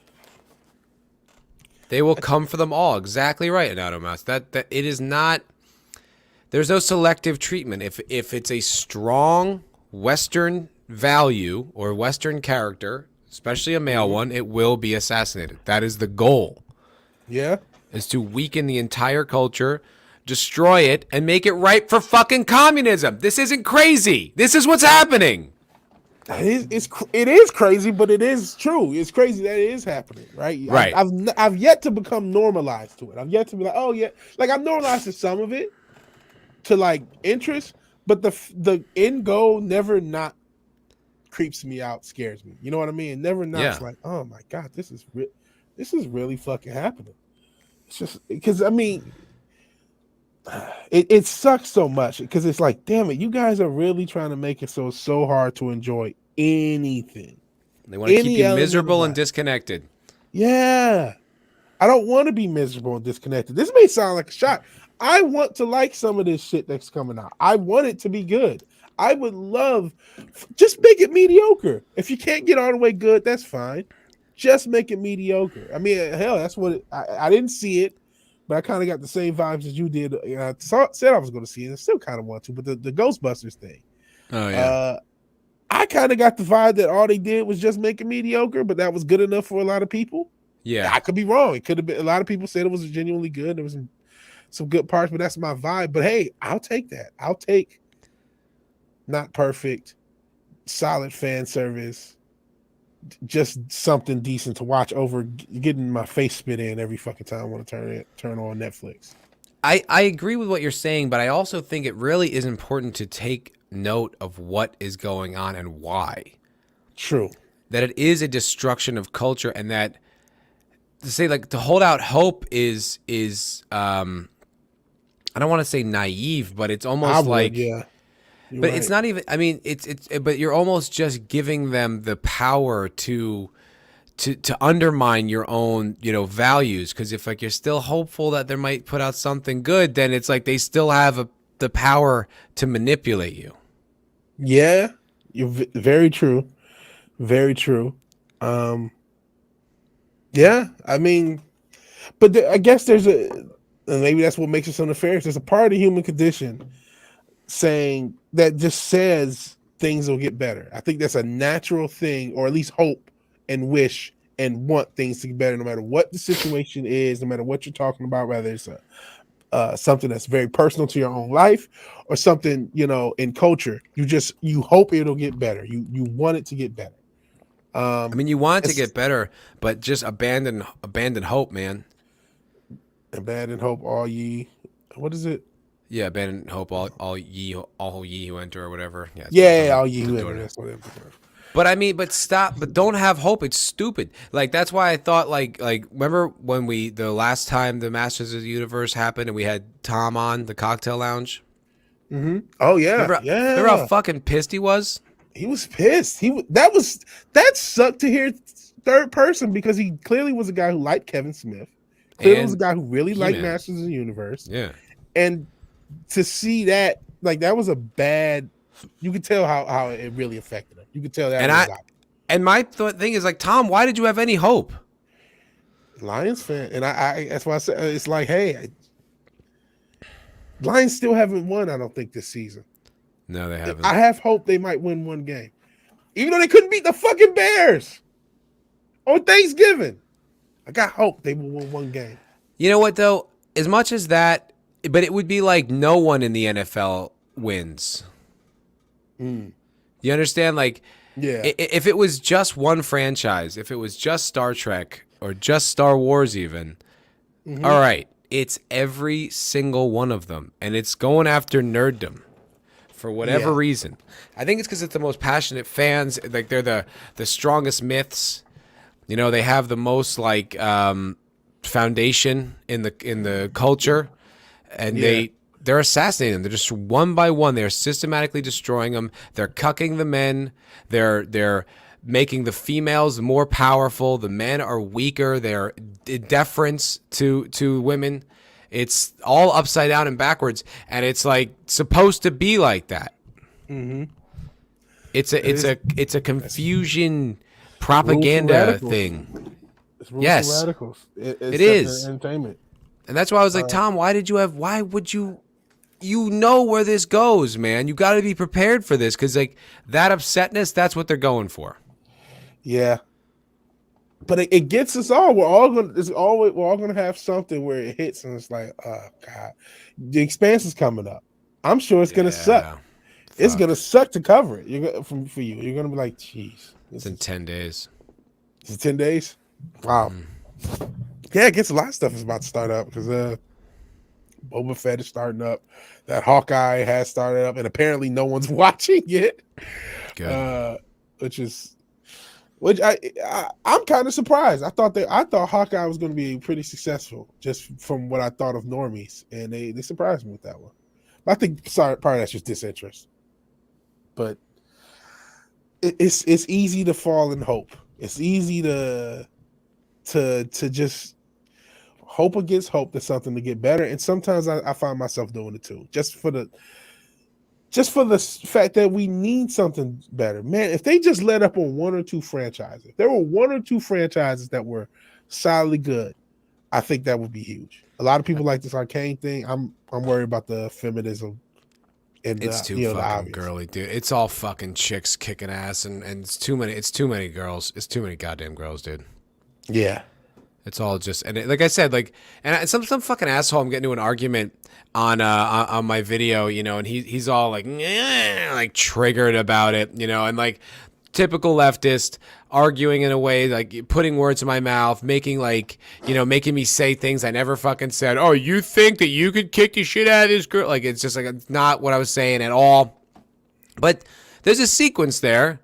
They will come for them all. Exactly right, Anatomas. That it is not. There's no selective treatment. If it's a strong Western value or Western character, especially a male one, it will be assassinated. That is the goal. Yeah. Is to weaken the entire culture, destroy it, and make it ripe for fucking communism. This isn't crazy. This is what's happening. It is crazy, but it is true. It's crazy that it is happening, right? Right. I've yet to become normalized to it. I've yet to be like, oh yeah, like I'm normalized to some of it, to like interest, but the end goal never not creeps me out, scares me. You know what I mean? It never not like, oh my god, this is really fucking happening. It's just because I mean, it sucks so much because it's like, damn it, you guys are really trying to make it so hard to enjoy anything. They want to keep you miserable and disconnected. Yeah. I don't want to be miserable and disconnected. This may sound like a shot. I want to like some of this shit that's coming out. I want it to be good. I would love, just make it mediocre. If you can't get all the way good, that's fine. Just make it mediocre. I mean, hell, that's what I didn't see it, but I kind of got the same vibes as you did. I said I was going to see it. I still kind of want to, but the Ghostbusters thing. Oh, yeah. I kind of got the vibe that all they did was just make it mediocre, but that was good enough for a lot of people. Yeah. I could be wrong. It could have been, a lot of people said it was genuinely good. There was some good parts, but that's my vibe. But hey, I'll take that. I'll take not perfect, solid fan service, just something decent to watch over getting my face spit in every fucking time I want to turn on Netflix. I agree with what you're saying, but I also think it really is important to take note of what is going on and why. True. That it is a destruction of culture, and that to say like to hold out hope is I don't want to say naive, but it's almost like yeah. But right. It's not even. I mean, it's. But you're almost just giving them the power to undermine your own, values. Because if like you're still hopeful that they might put out something good, then it's like they still have the power to manipulate you. Yeah, you're very true. Very true. Yeah, I mean, but I guess there's and maybe that's what makes it so nefarious. There's a part of the human condition saying that just says things will get better. I think that's a natural thing, or at least hope and wish and want things to get better, no matter what the situation is, no matter what you're talking about, whether it's something that's very personal to your own life or something, in culture. You hope it'll get better. You want it to get better. I mean, you want it to get better, but just abandon hope, man. Abandon hope, all ye. What is it? Yeah, abandon hope, all ye who enter, or whatever. Yeah, all ye who enter. That's what it is. But I mean, but don't have hope. It's stupid. Like that's why I thought like remember when the last time the Masters of the Universe happened and we had Tom on the cocktail lounge? Mm-hmm. Oh yeah, remember how fucking pissed he was? He was pissed. That sucked to hear third person, because he clearly was a guy who liked Kevin Smith. Clearly was a guy who really liked Masters of the Universe. Yeah. And to see that, like, that was a bad. You could tell how it really affected him. You could tell that. And my thing is like, Tom, why did you have any hope? Lions fan, and I that's why I said it's like, hey, Lions still haven't won. I don't think this season. No, they haven't. I have hope they might win one game, even though they couldn't beat the fucking Bears on Thanksgiving. I got hope they will win one game. You know what though? As much as that, but it would be like no one in the NFL wins. You understand? Like, yeah. If it was just one franchise, if it was just Star Trek or just Star Wars, even, all right, it's every single one of them, and it's going after nerddom for whatever reason. I think it's because it's the most passionate fans. Like they're the strongest myths. They have the most like foundation in the culture, and they're assassinating them. They're just one by one. They're systematically destroying them. They're cucking the men. They're making the females more powerful. The men are weaker. They're deference to women. It's all upside down and backwards, and it's like supposed to be like that. Mm-hmm. It's a confusion propaganda thing. It's rules Yes. for radicals. It is entertainment. And that's why I was like, Tom, why would you know where this goes, man? You got to be prepared for this, because like that upsetness, that's what they're going for. Yeah. But it gets us all. We're all gonna have something where it hits and it's like, oh God, the Expanse is coming up. I'm sure it's gonna suck. It's gonna suck to cover it. For you, you're gonna be like, jeez. It's in 10 days. Is it 10 days? Wow. Yeah, it gets a lot of stuff is about to start up because Boba Fett is starting up. That Hawkeye has started up, and apparently no one's watching it. Good. Which I'm kind of surprised. I thought Hawkeye was going to be pretty successful just from what I thought of normies, and they surprised me with that one. But I think part of that's just disinterest. But it's easy to fall in hope. It's easy to just hope against hope that something to get better, and sometimes I find myself doing it too, just for the fact that we need something better. Man, if they just let up on one or two franchises, if there were one or two franchises that were solidly good, I think that would be huge. A lot of people like this Arcane thing. I'm worried about the feminism. And it's too fucking girly, dude. It's all fucking chicks kicking ass, and it's too many girls. It's too many goddamn girls, dude. Yeah. It's all just, and like I said, like, and some fucking asshole, I'm getting into an argument on my video, you know, and he's all like triggered about it, you know, and like typical leftist arguing in a way, like putting words in my mouth, making me say things I never fucking said. Oh, you think that you could kick the shit out of this girl? Like, it's just like, it's not what I was saying at all. But there's a sequence there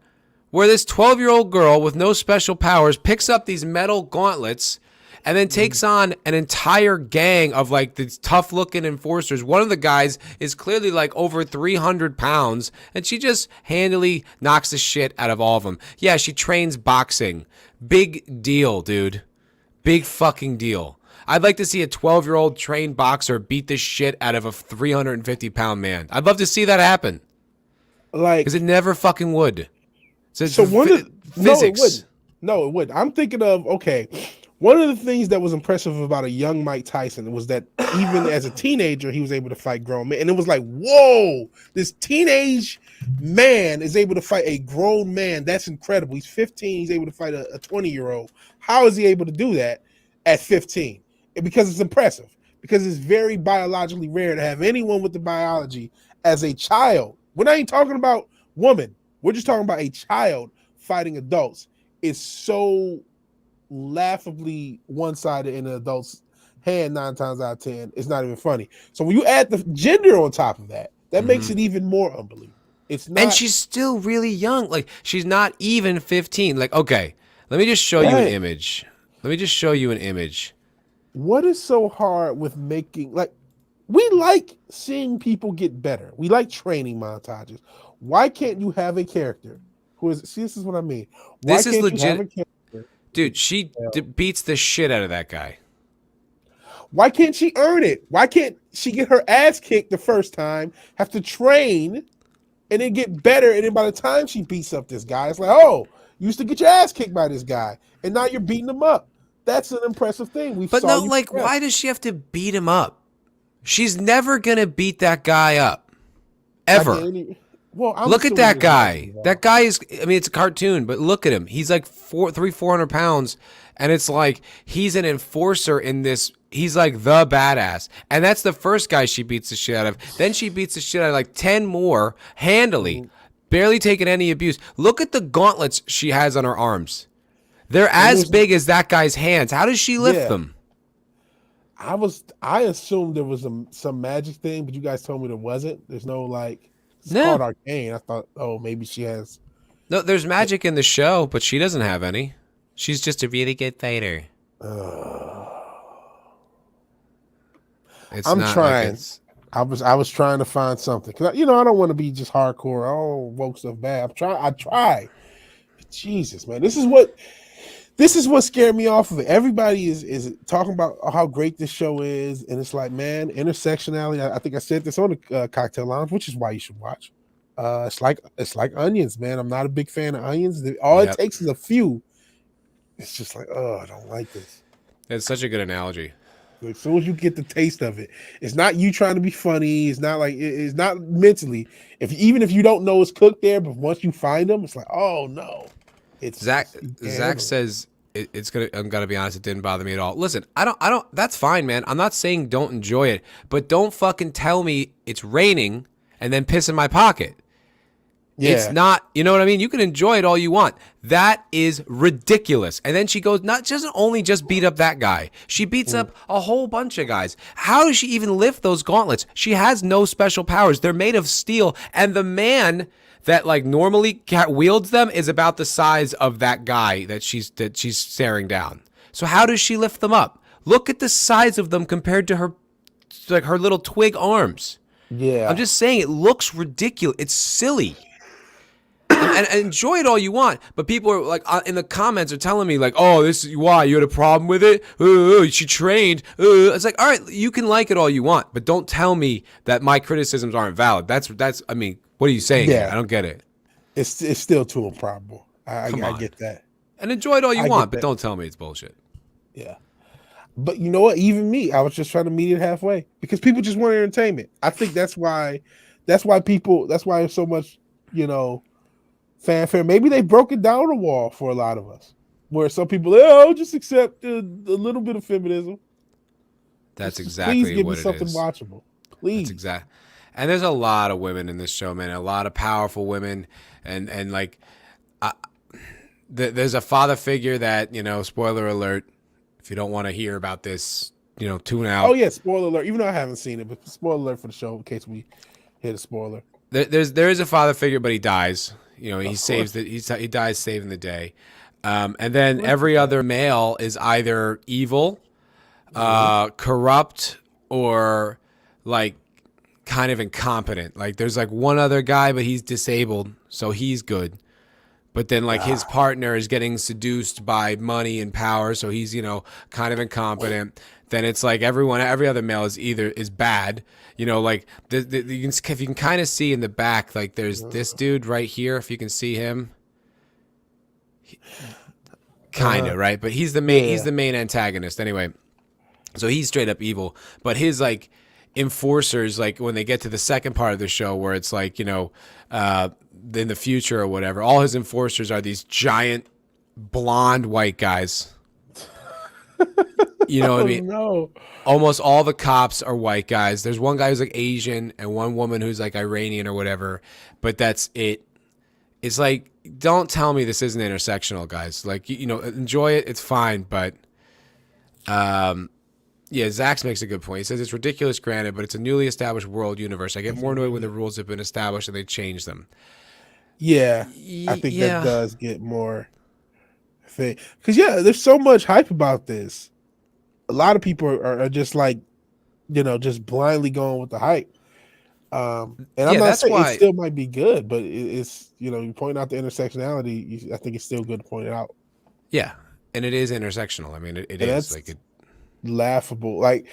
where this 12-year-old girl with no special powers picks up these metal gauntlets and then takes on an entire gang of like these tough looking enforcers. One of the guys is clearly like over 300 pounds, and she just handily knocks the shit out of all of them. Yeah, she trains boxing. Big deal, dude. Big fucking deal. I'd like to see a 12-year-old trained boxer beat the shit out of a 350-pound man. I'd love to see that happen. Like, because it never fucking would. So physics. No, it wouldn't. I'm thinking of, okay, one of the things that was impressive about a young Mike Tyson was that even as a teenager, he was able to fight grown men. And it was like, whoa, this teenage man is able to fight a grown man. That's incredible. He's 15. He's able to fight a 20-year-old. How is he able to do that at 15? Because it's impressive. Because it's very biologically rare to have anyone with the biology as a child. We're not even talking about women. We're just talking about a child fighting adults. It's so laughably one-sided in an adult's hand 9 times out of 10. It's not even funny. So when you add the gender on top of that, that makes it even more unbelievable. It's not, and she's still really young. Like, she's not even 15. Like, okay, let me just show you an image. What is so hard with making, like, we like seeing people get better. We like training montages. Why can't you have a character who is, see, this is what I mean. Why this is can't legit. you have a character? Dude, she beats the shit out of that guy. Why can't she earn it? Why can't she get her ass kicked the first time, have to train, and then get better, and then by the time she beats up this guy, it's like, oh, you used to get your ass kicked by this guy, and now you're beating him up. That's an impressive thing. But no, like, why does she have to beat him up? She's never going to beat that guy up. Ever. Well, look at that guy. That guy is, I mean, it's a cartoon, but look at him. He's like 400 pounds, and it's like he's an enforcer in this. He's like the badass. And that's the first guy she beats the shit out of. Then she beats the shit out of like 10 more handily, barely taking any abuse. Look at the gauntlets she has on her arms. They're as big as that guy's hands. How does she lift them? I assumed there was some magic thing, but you guys told me there wasn't. There's no like. It's called Arcane. I thought, oh, maybe she has. No, there's magic in the show, but she doesn't have any. She's just a really good fighter. I'm trying. I was trying to find something because I don't want to be just hardcore. Oh, woke stuff bad. I try. But Jesus, man, this is this is what scared me off of it. Everybody is talking about how great this show is, and it's like, man, intersectionality. I think I said this on the Cocktail Lounge, which is why you should watch. It's like onions, man. I'm not a big fan of onions. All it takes is a few. It's just like, oh, I don't like this. It's such a good analogy. As soon as you get the taste of it, it's not you trying to be funny. It's not like it's not mentally. Even if you don't know it's cooked there, but once you find them, it's like, oh no. It's Zach says it's gonna. I'm gonna be honest. It didn't bother me at all. Listen, I don't. That's fine, man. I'm not saying don't enjoy it, but don't fucking tell me it's raining and then piss in my pocket. Yeah. It's not, you know what I mean? You can enjoy it all you want. That is ridiculous. And then she goes, doesn't only just beat up that guy. She beats up a whole bunch of guys. How does she even lift those gauntlets? She has no special powers. They're made of steel. And the man that like normally wields them is about the size of that guy that she's staring down. So how does she lift them up? Look at the size of them compared to her little twig arms. Yeah. I'm just saying it looks ridiculous. It's silly. And enjoy it all you want, but people are like in the comments are telling me like, "Oh, this is why you had a problem with it. She trained." It's like, all right, you can like it all you want, but don't tell me that my criticisms aren't valid. That's. I mean, what are you saying? Yeah, I don't get it. It's still too improbable. I get that. And enjoy it all you want, but don't tell me it's bullshit. Yeah, but you know what? Even me, I was just trying to meet it halfway because people just want entertainment. I think that's why there's so much, fanfare. Maybe they broke it down the wall for a lot of us, where some people, just accept a little bit of feminism. That's exactly please give what me something it is. Watchable, please. That's exact. And there's a lot of women in this show, man. A lot of powerful women, and like, there's a father figure that Spoiler alert. If you don't want to hear about this, tune out. Oh yeah, spoiler alert. Even though I haven't seen it, but spoiler alert for the show in case we hit a spoiler. There is a father figure, but he dies. He he dies saving the day. And then every other male is either evil, corrupt, or like kind of incompetent. Like there's like one other guy, but he's disabled, so he's good. But then like his partner is getting seduced by money and power, so he's kind of incompetent. Then it's like every other male is bad. Like if you can kind of see in the back, like there's this dude right here. If you can see him, kind of right, but he's the main he's the main antagonist anyway. So he's straight up evil. But his like enforcers, like when they get to the second part of the show, where it's like in the future or whatever, all his enforcers are these giant blonde white guys. You know what I mean? No. Almost all the cops are white guys. There's one guy who's like Asian and one woman who's like Iranian or whatever, but that's it. It's like, don't tell me this isn't intersectional, guys. Like, enjoy it. It's fine. But, Zax makes a good point. He says it's ridiculous, granted, but it's a newly established world universe. I get more annoyed when the rules have been established and they change them. Yeah, I think that does get more thing. Because, there's so much hype about this. A lot of people are just like, just blindly going with the hype. And I'm not saying it still might be good, but it's, you point out the intersectionality. I think it's still good to point it out. Yeah, and it is intersectional. I mean, it is like laughable. Like,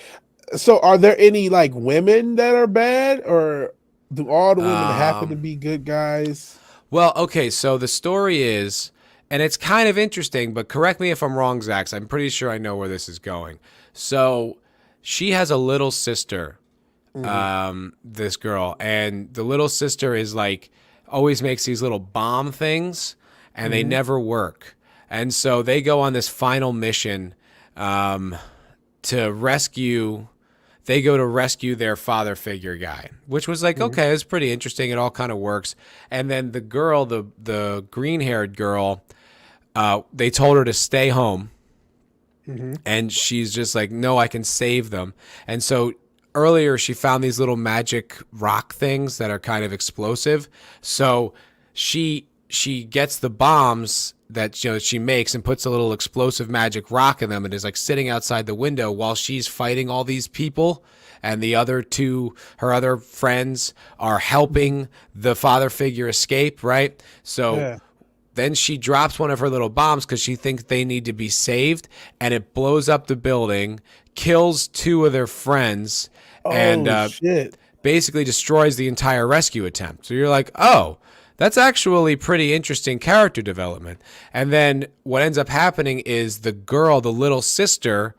so are there any like women that are bad, or do all the women happen to be good guys? Well, okay, so the story is, and it's kind of interesting, but correct me if I'm wrong, Zach. I'm pretty sure I know where this is going. So she has a little sister, this girl, and the little sister is like always makes these little bomb things, and they never work. And so they go on this final mission to rescue. They go to rescue their father figure guy, which was like, okay, it's pretty interesting. It all kind of works. And then the girl, the green-haired girl, they told her to stay home. And she's just like, no, I can save them. And so earlier she found these little magic rock things that are kind of explosive. So she gets the bombs that she makes and puts a little explosive magic rock in them and is like sitting outside the window while she's fighting all these people, and the other two, her other friends, are helping the father figure escape, right? So Then she drops one of her little bombs because she thinks they need to be saved, and it blows up the building, kills 2 of their friends, and shit. basically destroys the entire rescue attempt. So you're like, oh, that's actually pretty interesting character development. And then what ends up happening is the girl, the little sister,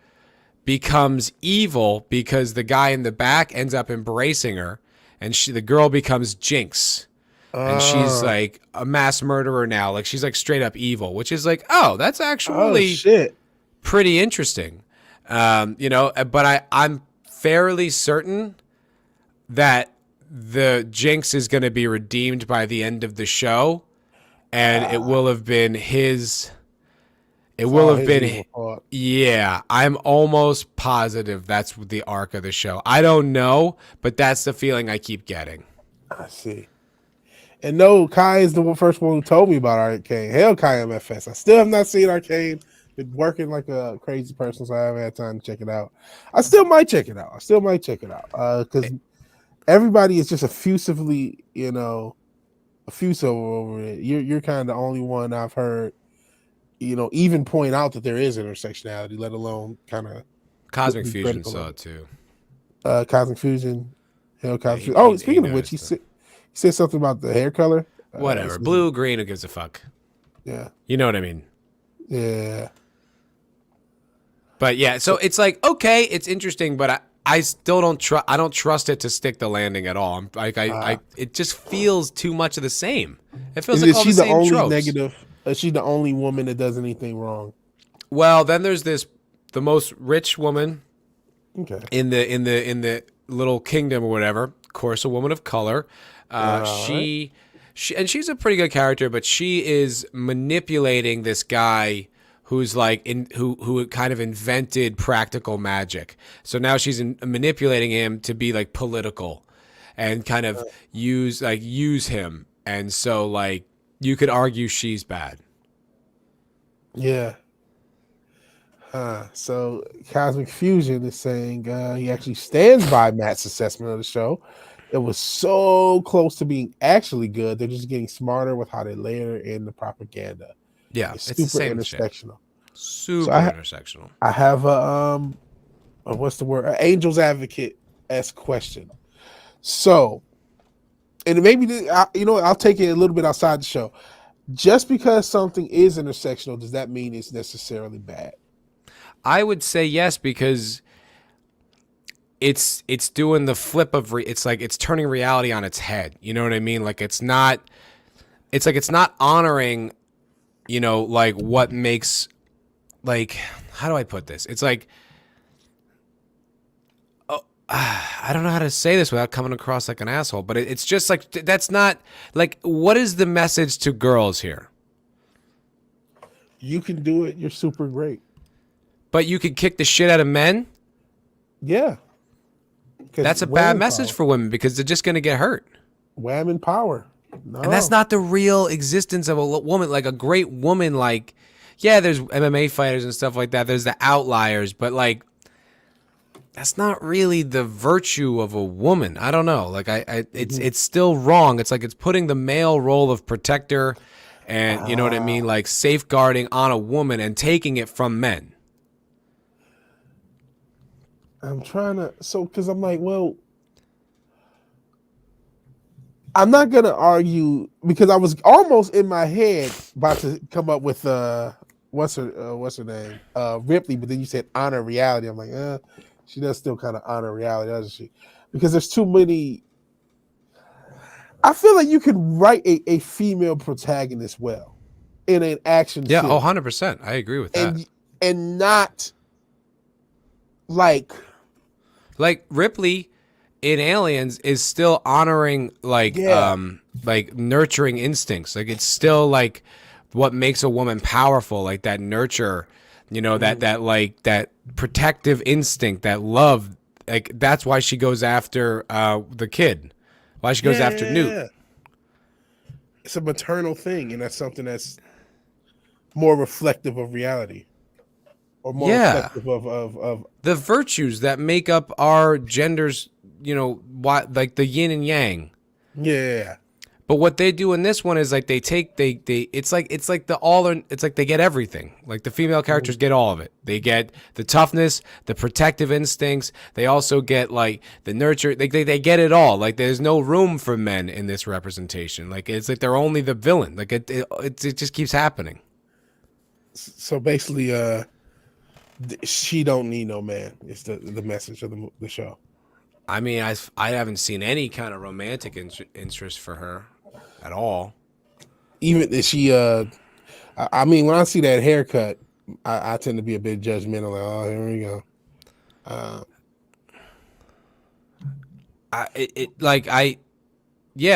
becomes evil because the guy in the back ends up embracing her, and the girl becomes Jinx. And she's like a mass murderer now. Like she's like straight up evil, which is like, oh, that's actually pretty interesting. But I'm fairly certain that the Jinx is going to be redeemed by the end of the show, and it will have been his. It will have been. Yeah, I'm almost positive that's the arc of the show. I don't know, but that's the feeling I keep getting. I see. And no, Kai is the first one who told me about Arcane. Hell, Kai MFS. I still have not seen Arcane. Been working like a crazy person, so I haven't had time to check it out. I still might check it out. Because everybody is just effusively, effusive over it. You're kind of the only one I've heard, even point out that there is intersectionality, let alone kind of Cosmic Fusion saw it too. Cosmic Fusion. Cosmic Fusion. Oh, speaking of which, he said something about the hair color. Whatever. Blue, green, who gives a fuck? Yeah. You know what I mean? Yeah. But yeah, so it's like, okay, it's interesting, but I still don't trust. I don't trust it to stick the landing at all. It just feels too much of the same. It feels like all the same tropes. Negative? Is she the only woman that does anything wrong? Well, then there's the most rich woman. Okay. In the little kingdom or whatever. Of course, a woman of color. She's a pretty good character, but she is manipulating this guy who's like who kind of invented practical magic. So now she's manipulating him to be like political and kind of use him. And so like you could argue she's bad. Yeah. So Cosmic Fusion is saying he actually stands by Matt's assessment of the show. It was so close to being actually good. They're just getting smarter with how they layer in the propaganda. Yeah, it's super intersectional. Super intersectional. I have what's the word? An angel's advocate-esque question. So, and maybe I'll take it a little bit outside the show. Just because something is intersectional, does that mean it's necessarily bad? I would say yes, because it's doing the flip of it's like it's turning reality on its head. You know what I mean? Like it's not honoring, like what makes, like, how do I put this? It's like, I don't know how to say this without coming across like an asshole, but it's just like, that's not like, what is the message to girls here? You can do it. You're super great. But you could kick the shit out of men? Yeah. That's a bad message for women because they're just going to get hurt. Women power. No. And that's not the real existence of a woman. Like a great woman, like, yeah, there's MMA fighters and stuff like that. There's the outliers, but like, that's not really the virtue of a woman. I don't know. Like it's still wrong. It's like it's putting the male role of protector and you know what I mean? Like safeguarding on a woman and taking it from men. I'm trying to, because I'm like, well, I'm not going to argue because I was almost in my head about to come up with, what's her name? Ripley, but then you said honor reality. I'm like, she does still kind of honor reality, doesn't she? Because there's too many. I feel like you could write a female protagonist well in an action film. 100%. I agree with that. And not like Ripley in Aliens is still honoring like nurturing instincts. Like it's still like what makes a woman powerful, like that nurture, that protective instinct, that love. Like that's why she goes after the kid. Why she goes after Newt. Yeah. It's a maternal thing, and that's something that's more reflective of reality. Or more reflective of the virtues that make up our genders, like the yin and yang. Yeah. But what they do in this one is like they it's like they get everything. Like the female characters get all of it. They get the toughness, the protective instincts. They also get like the nurture. They get it all. Like there's no room for men in this representation. Like it's like they're only the villain. Like it just keeps happening. So basically, she don't need no man. It's the message of the show. I mean, I haven't seen any kind of romantic interest for her at all. Even if she, I mean, when I see that haircut, I tend to be a bit judgmental. Like, oh, here we go.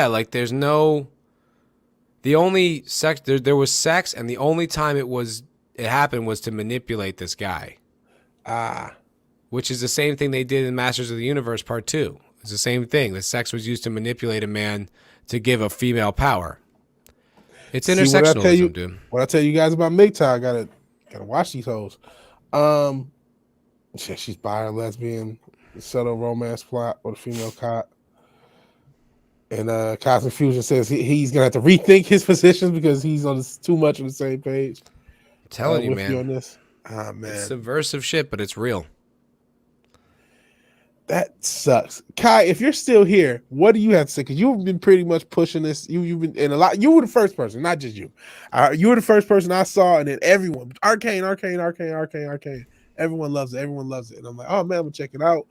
Like there's no. The only sex there was sex, and the only time it happened was to manipulate this guy. Which is the same thing they did in Masters of the Universe Part 2. It's the same thing. The sex was used to manipulate a man to give a female power. It's intersectionalism, dude. What I tell you guys about MGTOW, I gotta watch these hoes. She's bi or lesbian, subtle romance plot with a female cop. And Cosmic Fusion says he's gonna have to rethink his positions because he's on too much on the same page. I'm telling you, with man. You on this. Man. It's subversive shit, but it's real. That sucks. Kai, if you're still here, what do you have to say? Because you've been pretty much pushing this. You've been in a lot. You were the first person, not just you. You were the first person I saw, and then everyone. Arcane. Everyone loves it. Everyone loves it. And I'm like, oh man, I'm gonna check it out.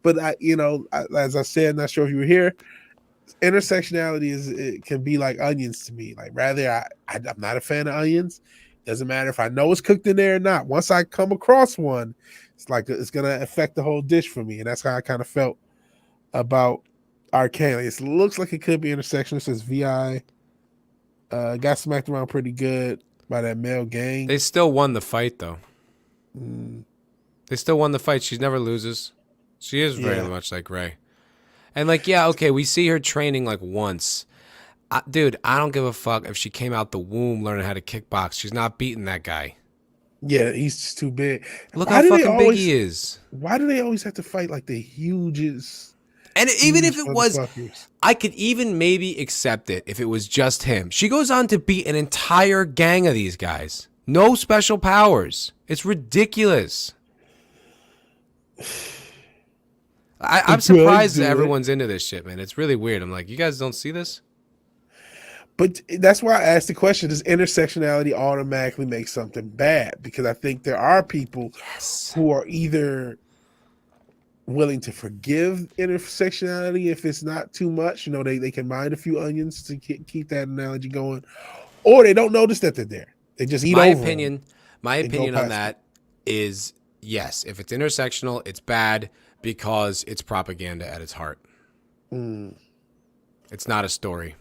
But as I said, not sure if you were here. Intersectionality it can be like onions to me. Like rather, I'm not a fan of onions. Doesn't matter if I know it's cooked in there or not. Once I come across one, it's like it's gonna affect the whole dish for me, and that's how I kind of felt about Arcane. It looks like it could be intersectional. It says VI got smacked around pretty good by that male gang. They still won the fight, though. They still won the fight. She never loses. She is very much like Ray. And like, yeah, okay, we see her training like once. Dude, I don't give a fuck if she came out the womb learning how to kickbox. She's not beating that guy. Yeah, he's just too big. Look how fucking big he is. Why do they always have to fight like the hugest? And even if it was, I could even maybe accept it if it was just him. She goes on to beat an entire gang of these guys. No special powers. It's ridiculous. I'm surprised that everyone's into this shit, man. It's really weird. I'm like, you guys don't see this? But that's why I asked the question, does intersectionality automatically make something bad? Because I think there are people who are either willing to forgive intersectionality if it's not too much. They can mind a few onions to keep that analogy going. Or they don't notice that they're there. They just eat over them. My opinion on that is, yes, if it's intersectional, it's bad because it's propaganda at its heart. It's not a story.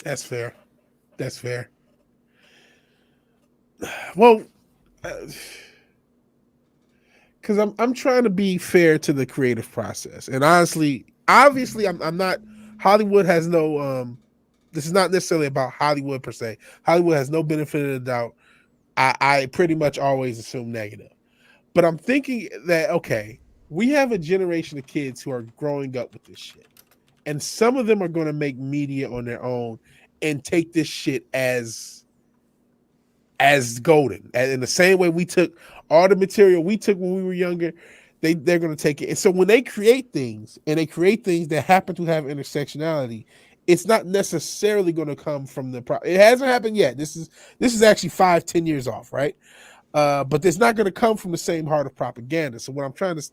That's fair. Well, because I'm trying to be fair to the creative process, and obviously, I'm not. Hollywood has no. This is not necessarily about Hollywood per se. Hollywood has no benefit of the doubt. I pretty much always assume negative, but I'm thinking that okay, we have a generation of kids who are growing up with this shit. And some of them are going to make media on their own and take this shit as golden. And in the same way we took all the material we took when we were younger, they're going to take it. And so when they create things, and they create things that happen to have intersectionality, it's not necessarily going to come from the it hasn't happened yet. This is actually 5-10 years off, right? But it's not going to come from the same heart of propaganda. So what I'm trying to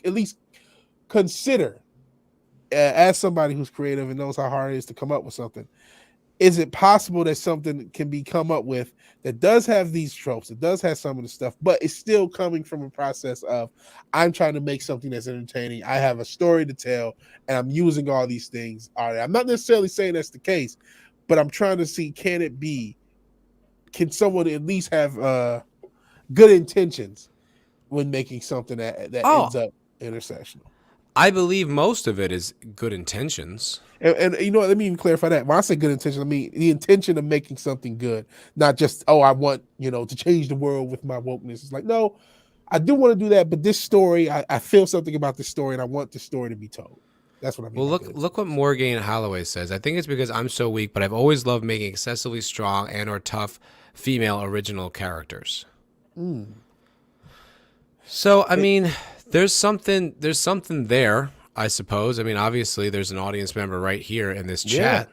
at least consider, as somebody who's creative and knows how hard it is to come up with something, is it possible that something can be come up with that does have these tropes, it does have some of the stuff, but it's still coming from a process of, I'm trying to make something that's entertaining, I have a story to tell, and I'm using all these things. All right, I'm not necessarily saying that's the case, but I'm trying to see, can someone at least have good intentions when making something that ends up intersectional? I believe most of it is good intentions. And you know what, let me even clarify that. When I say good intention, I mean the intention of making something good, not just, I want, to change the world with my wokeness. It's like, no, I do want to do that, but this story, I feel something about this story, and I want this story to be told. That's what I mean. Well, by good. look what Morgan Holloway says. I think it's because I'm so weak, but I've always loved making excessively strong and or tough female original characters. So, I mean, there's something there, I suppose. I mean, obviously, there's an audience member right here in this chat.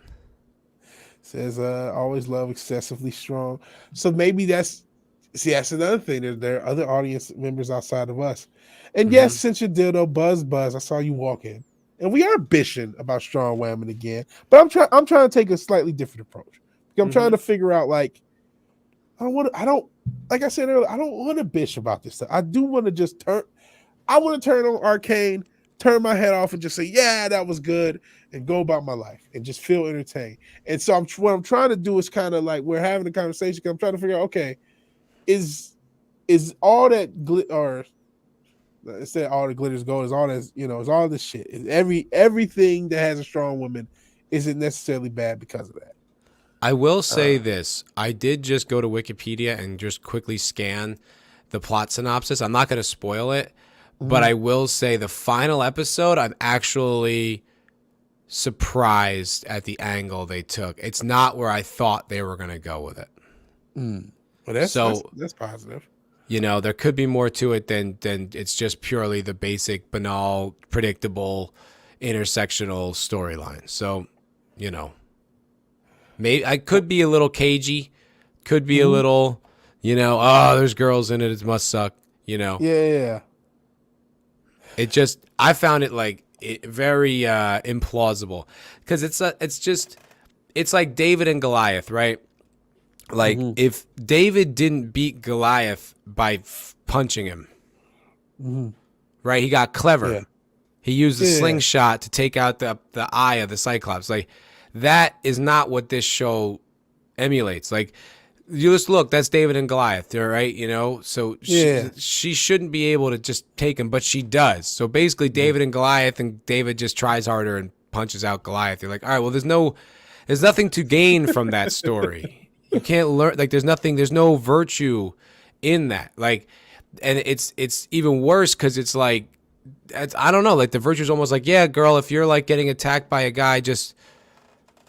Says, always love excessively strong. So maybe that's another thing. There are other audience members outside of us. And yes, since your dildo Buzz, I saw you walk in. And we are bitching about strong women again. But I'm trying to take a slightly different approach. I'm trying to figure out, like, like I said earlier, I don't want to bitch about this stuff. I do want to just turn on Arcane, turn my head off and just say, yeah, that was good, and go about my life and just feel entertained. And so what I'm trying to do is kind of like, we're having a conversation. I'm trying to figure out, okay, is all that or instead all the glitters gold, is all this, is all this shit. Is everything that has a strong woman isn't necessarily bad because of that. I will say this. I did just go to Wikipedia and just quickly scan the plot synopsis. I'm not going to spoil it, but I will say the final episode, I'm actually surprised at the angle they took. It's not where I thought they were going to go with it. Well, that's positive. There could be more to it than it's just purely the basic, banal, predictable, intersectional storyline. So, maybe I could be a little cagey, could be a little, there's girls in it, it must suck, Yeah. I found it very implausible because it's like David and Goliath, right? Like if David didn't beat Goliath by punching him, right? He got clever. Yeah. He used the slingshot to take out the eye of the Cyclops. Like that is not what this show emulates. Like you just look, that's David and Goliath, right? So she shouldn't be able to just take him, but she does. So basically David and Goliath, and David just tries harder and punches out Goliath. You're like, all right, well, there's nothing to gain from that story. You can't learn, there's no virtue in that. Like, and it's even worse because it's like, I don't know, like the virtue is almost like, yeah, girl, if you're like getting attacked by a guy, just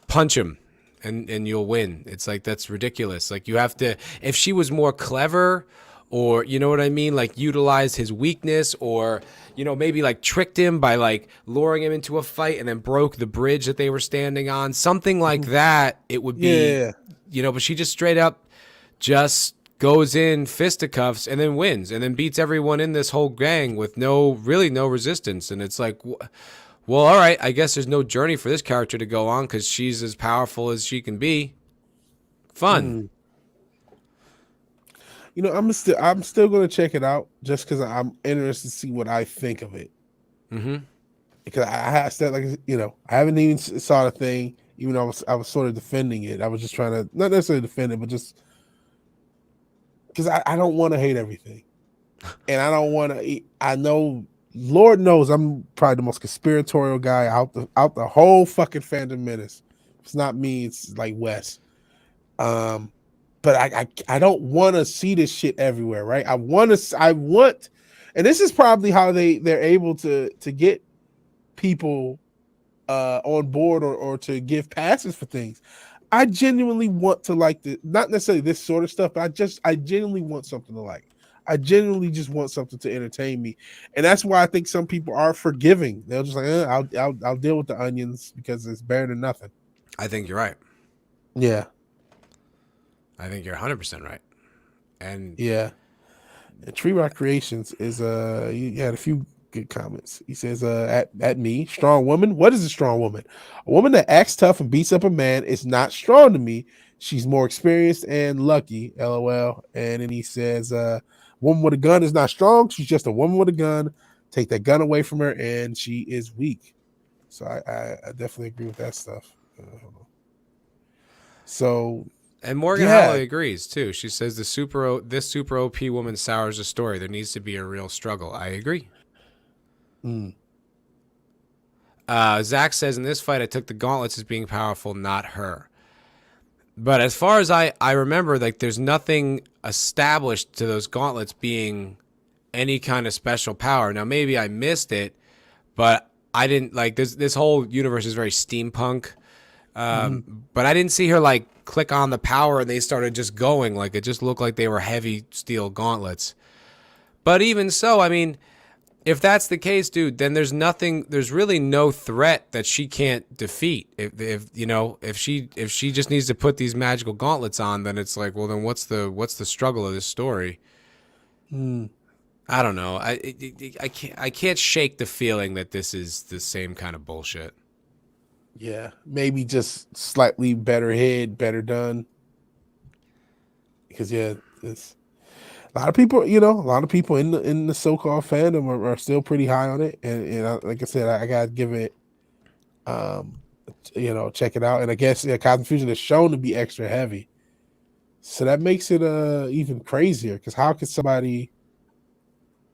punch him and you'll win. It's like, that's ridiculous. Like you have to, if she was more clever or, you know what I mean? Like utilize his weakness or, maybe like tricked him by like luring him into a fight and then broke the bridge that they were standing on, something like that, it would be, but she just straight up just goes in fisticuffs and then wins and then beats everyone in this whole gang with no resistance. And it's like, well, all right, I guess there's no journey for this character to go on because she's as powerful as she can be. Fun. I'm still going to check it out just because I'm interested to see what I think of it. Because I haven't even saw the thing. Even though I was sort of defending it, I was just trying to not necessarily defend it, but just because I don't want to hate everything, and I don't want to. I know, Lord knows, I'm probably the most conspiratorial guy out the whole fucking fandom menace. It's not me. It's like Wes. But I don't want to see this shit everywhere, right? I want, and this is probably how they're able to get people on board or to give passes for things. I genuinely want to like not necessarily this sort of stuff, but I genuinely want something to like. I genuinely just want something to entertain me, and that's why I think some people are forgiving. They're just like, I'll deal with the onions because it's better than nothing. I think you're right. Yeah, I think you're 100% right. And and Tree Rock Creations is he had a few good comments. He says, at me, strong woman. What is a strong woman? A woman that acts tough and beats up a man is not strong to me. She's more experienced and lucky, LOL. And then he says, woman with a gun is not strong. She's just a woman with a gun. Take that gun away from her and she is weak. So I definitely agree with that stuff. And Morgan Holloway agrees too. She says this super OP woman sours the story. There needs to be a real struggle. I agree. Zach says, in this fight, I took the gauntlets as being powerful, not her. But as far as I remember, like there's nothing established to those gauntlets being any kind of special power. Now, maybe I missed it, but I didn't like this whole universe is very steampunk. But I didn't see her like click on the power and they started just going. Like it just looked like they were heavy steel gauntlets. But even so, I mean, if that's the case, dude, then there's really no threat that she can't defeat. If she just needs to put these magical gauntlets on, then it's like, well, then what's the struggle of this story? I don't know. I can't shake the feeling that this is the same kind of bullshit. Yeah, maybe just slightly better head, better done. Because it's a lot of people, a lot of people in the so-called fandom are still pretty high on it, and like I said, I gotta give it, check it out. And I guess Cosmic Fusion is shown to be extra heavy, so that makes it even crazier. Because how could somebody?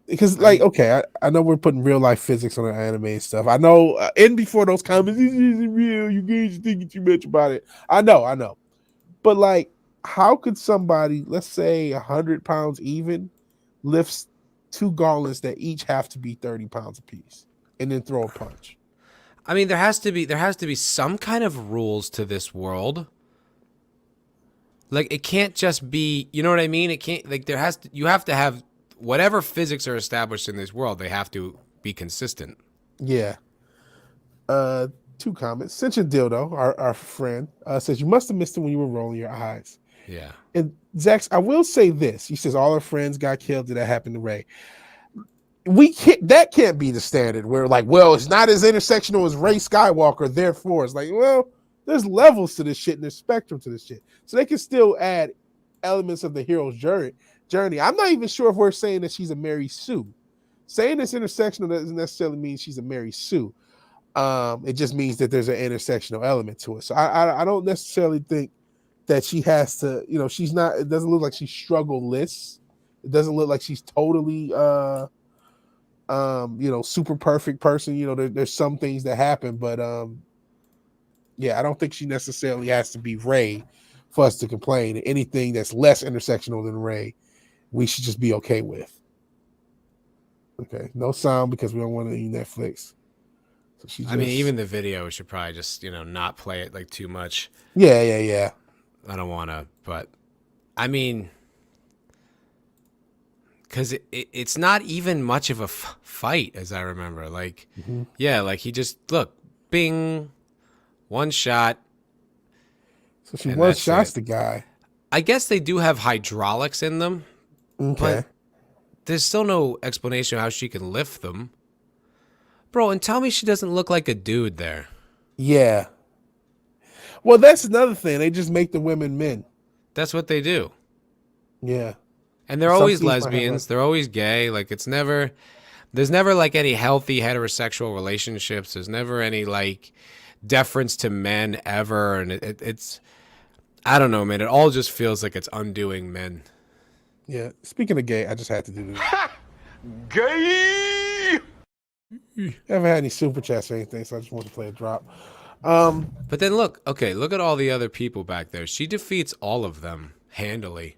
Because okay, I know we're putting real life physics on the anime and stuff. I know, and before those comments, this isn't real. You guys thinking too much about it. I know, but like, how could somebody, let's say 100 pounds even, lifts 2 gauntlets that each have to be 30 pounds apiece, and then throw a punch? I mean, there has to be some kind of rules to this world. Like, it can't just be, you know what I mean? It can't, like, you have to have whatever physics are established in this world, they have to be consistent. Yeah. 2 comments. Sentient Dildo, our friend, says, you must have missed it when you were rolling your eyes. Yeah. And Zax, I will say this. He says all our friends got killed. Did that happen to Ray? That can't be the standard. We're like, well, it's not as intersectional as Ray Skywalker. Therefore, it's like, well, there's levels to this shit and there's spectrum to this shit. So they can still add elements of the hero's journey. I'm not even sure if we're saying that she's a Mary Sue. Saying it's intersectional doesn't necessarily mean she's a Mary Sue. It just means that there's an intersectional element to it. So I don't necessarily think that she has to, she's not, it doesn't look like she's struggle-less. It doesn't look like she's totally, super perfect person. There's some things that happen, but I don't think she necessarily has to be Ray for us to complain. Anything that's less intersectional than Ray, we should just be okay with. Okay, no sound because we don't want to eat Netflix. So I mean, even the video should probably just, not play it like too much. Yeah. I don't want to, but I mean, because it's not even much of a fight, as I remember. Like, like he just, bing, one shot. So she one shots the guy. I guess they do have hydraulics in them. Okay. But there's still no explanation of how she can lift them. Bro, and tell me she doesn't look like a dude there. Yeah. Well, that's another thing. They just make the women men. That's what they do. Yeah. And they're always lesbians. They're always gay. Like, there's never like any healthy heterosexual relationships. There's never any like deference to men ever. And it's, I don't know, man. It all just feels like it's undoing men. Yeah. Speaking of gay, I just had to do this. Gay! Haven't had any super chats or anything, so I just want to play a drop. But then look at all the other people back there. She defeats all of them handily.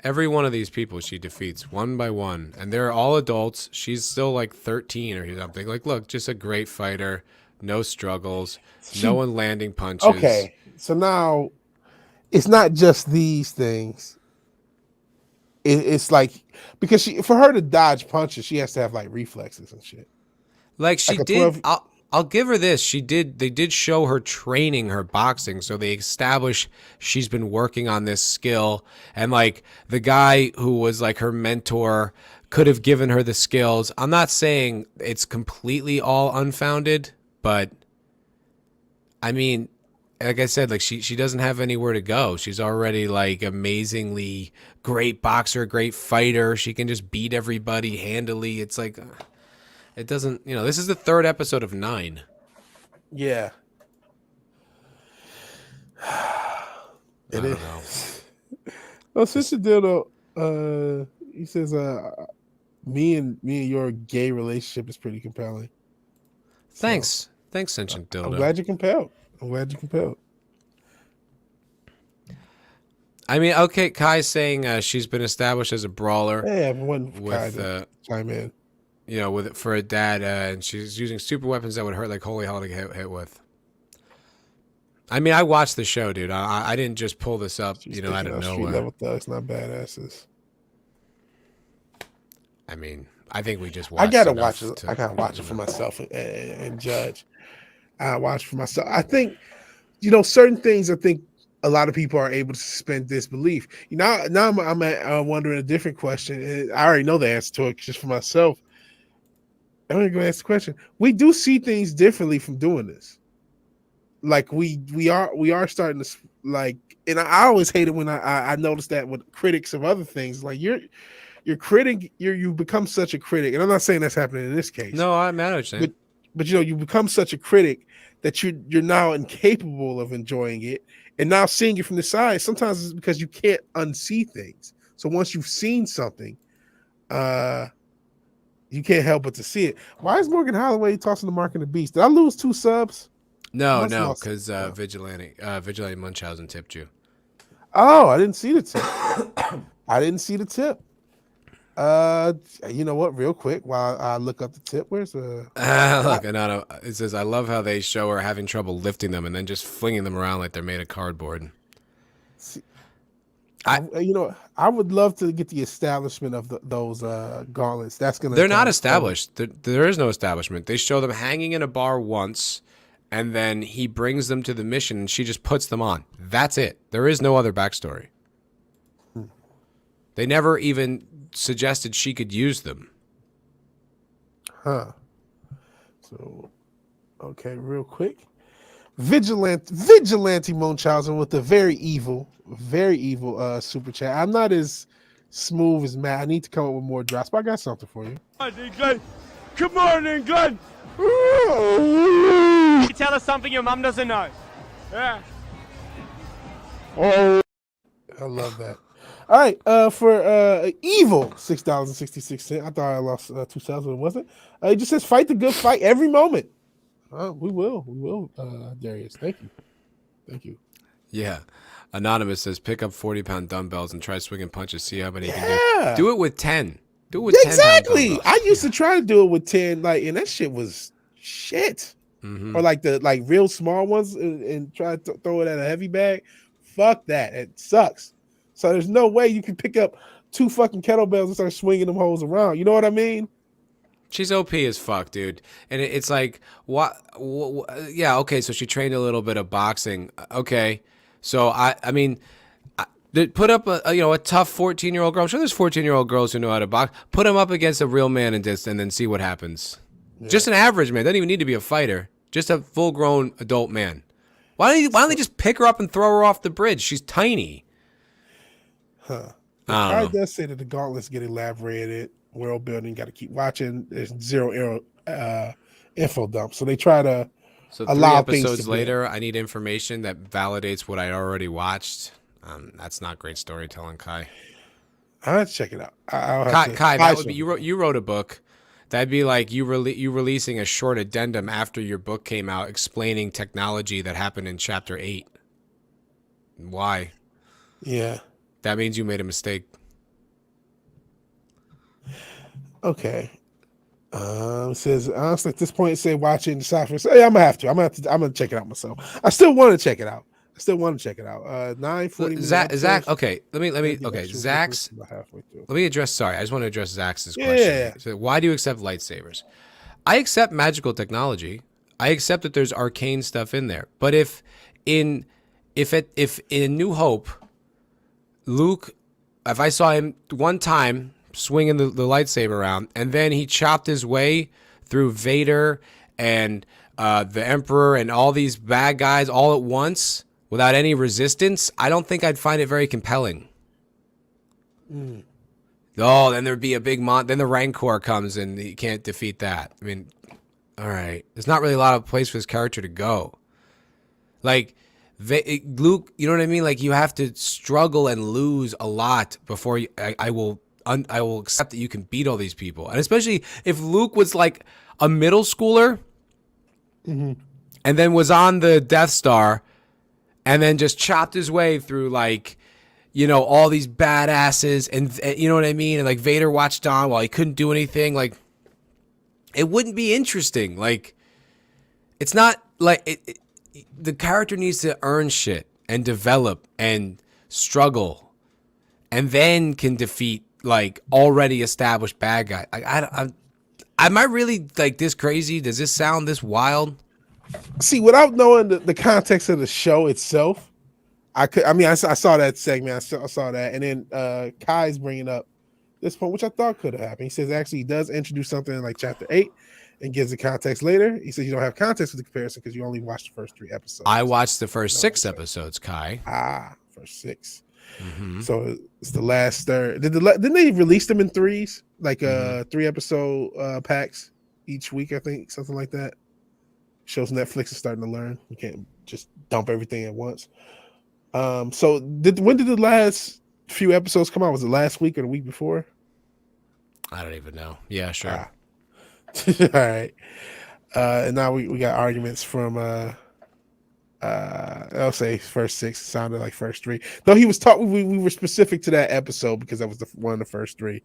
Every one of these people she defeats one by one, and they're all adults. She's still like 13 or something. Like, look, just a great fighter, no struggles, no one landing punches. Okay, so now it's not just these things. It's like, because for her to dodge punches, she has to have like reflexes and shit. Like she did. I'll give her this. They did show her training her boxing, so they established she's been working on this skill. And like the guy who was like her mentor could have given her the skills. I'm not saying it's completely all unfounded, but I mean, like I said, like she doesn't have anywhere to go. She's already like amazingly great boxer, great fighter. She can just beat everybody handily. It's like, it doesn't, this is the 3rd episode of 9. Yeah. It is. Well, Sister Dildo, he says, me and your gay relationship is pretty compelling. Thanks, Sentient Dildo. I'm glad you're compelled. I mean, okay, Kai's saying she's been established as a brawler. Yeah, everyone with chime in. for a dad, and she's using super weapons that would hurt like holy hell to get hit with. I mean, I watched the show, dude. I didn't just pull this up, out of nowhere. Street level thugs, not badasses. I mean, I think we just watched. I gotta watch it. I gotta watch it for myself and judge. I watch for myself. I think, certain things. I think a lot of people are able to suspend disbelief. Now I'm wondering a different question. I already know the answer to it just for myself. I'm gonna go ask the question. We do see things differently from doing this. Like we are starting to like, and I always hate it when I notice that with critics of other things. Like you're critic, you become such a critic, and I'm not saying that's happening in this case. No, I'm not saying. But you become such a critic that you're now incapable of enjoying it, and now seeing it from the side. Sometimes it's because you can't unsee things. So once you've seen something, you can't help but to see it. Why is Morgan Holloway tossing the mark in the beast? Did I lose 2 subs? No, because Vigilante Munchausen tipped you. Oh, I didn't see the tip. I didn't see the tip. You know what? Real quick, while I look up the tip, where's the? Look, Anano, it says, "I love how they show her having trouble lifting them and then just flinging them around like they're made of cardboard." See, I would love to get the establishment of those gauntlets. That's gonna. They're not established. There is no establishment. They show them hanging in a bar once. And then he brings them to the mission, and she just puts them on. That's it. There is no other backstory. They never even suggested she could use them. Huh. So, okay, real quick. Vigilante Munchausen with a very evil super chat. I'm not as smooth as Matt. I need to come up with more drops, but I got something for you. Good morning, Glenn. You tell us something your mum doesn't know. Yeah. Oh, I love that. All right, for evil $6.66. I thought I lost 2 subs, but it wasn't. It just says fight the good fight every moment. We will, Darius. Thank you. Yeah. Anonymous says pick up 40-pound dumbbells and try swinging punches. See how many you can do. Do it with 10. Do it with 10. Exactly. I used to try to do it with 10, and that shit was shit. Mm-hmm. Or the real small ones and try to throw it at a heavy bag. Fuck that. It sucks. So there's no way you can pick up 2 fucking kettlebells and start swinging them hoes around. You know what I mean? She's OP as fuck, dude. And it's like, what? Yeah, okay. So she trained a little bit of boxing. Okay. So I mean. Put up a tough 14-year-old girl. I'm sure there's 14-year-old girls who know how to box. Put them up against a real man and then see what happens. Yeah. Just an average man. Doesn't even need to be a fighter. Just a full-grown adult man. Why don't they just pick her up and throw her off the bridge? She's tiny. Huh. I does say that the gauntlets get elaborated. World building. Got to keep watching. There's 0 info dump. So they try to allow 3 episodes later. I need information that validates what I already watched. That's not great storytelling, Kai. I'll have to check it out. Kai, that would be you wrote a book. That'd be like you releasing a short addendum after your book came out explaining technology that happened in chapter 8. Why? Yeah. That means you made a mistake. Okay. Says honestly at this point, say watch it in the software. So, yeah, I'm gonna check it out myself. I still want to check it out. 9:40. Zach. Okay, let me. Okay, Zach's. Let me address. Sorry, I just want to address Zach's question. Yeah. So why do you accept lightsabers? I accept magical technology. I accept that there's arcane stuff in there. But if in New Hope, Luke, if I saw him one time swinging the lightsaber around, and then he chopped his way through Vader and the Emperor and all these bad guys all at once without any resistance, I don't think I'd find it very compelling. Oh, then there'd be a big then the Rancor comes and you can't defeat that. I mean, all right. There's not really a lot of place for this character to go. Like, Luke, you know what I mean? Like, you have to struggle and lose a lot before I will accept that you can beat all these people. And especially if Luke was like a middle schooler and then was on the Death Star and then just chopped his way through like, all these badasses and you know what I mean? And like Vader watched on while he couldn't do anything. Like, it wouldn't be interesting. Like, it's not like the character needs to earn shit and develop and struggle, and then can defeat like already established bad guy. Am I really like this crazy? Does this sound this wild? See, without knowing the context of the show itself, I saw that segment. I saw that, and then Kai's bringing up this point, which I thought could have happened. He says actually he does introduce something in like chapter 8 and gives the context later. He says you don't have context with the comparison because you only watched the first 3 episodes. I watched the first 6 episodes, Kai. First 6. Mm-hmm. So it's the last third. Didn't they release them in 3s? Like 3 episode packs each week, I think, something like that. Shows Netflix is starting to learn. You can't just dump everything at once. So when did the last few episodes come out? Was it last week or the week before? I don't even know. Yeah, sure. All right. And now we got arguments from I'll say first 6 sounded like first 3. Though he was talking, we were specific to that episode because that was one of the first 3.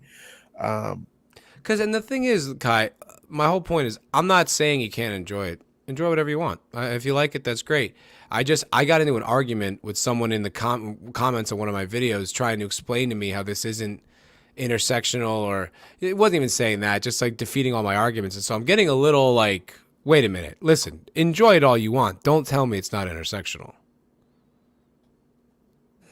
Because and the thing is, Kai, my whole point is I'm not saying you can't enjoy it. Enjoy whatever you want. If you like it, that's great. I got into an argument with someone in the comments of one of my videos trying to explain to me how this isn't intersectional, or it wasn't even saying that, just like defeating all my arguments. And so I'm getting a little like, wait a minute, listen, enjoy it all you want. Don't tell me it's not intersectional.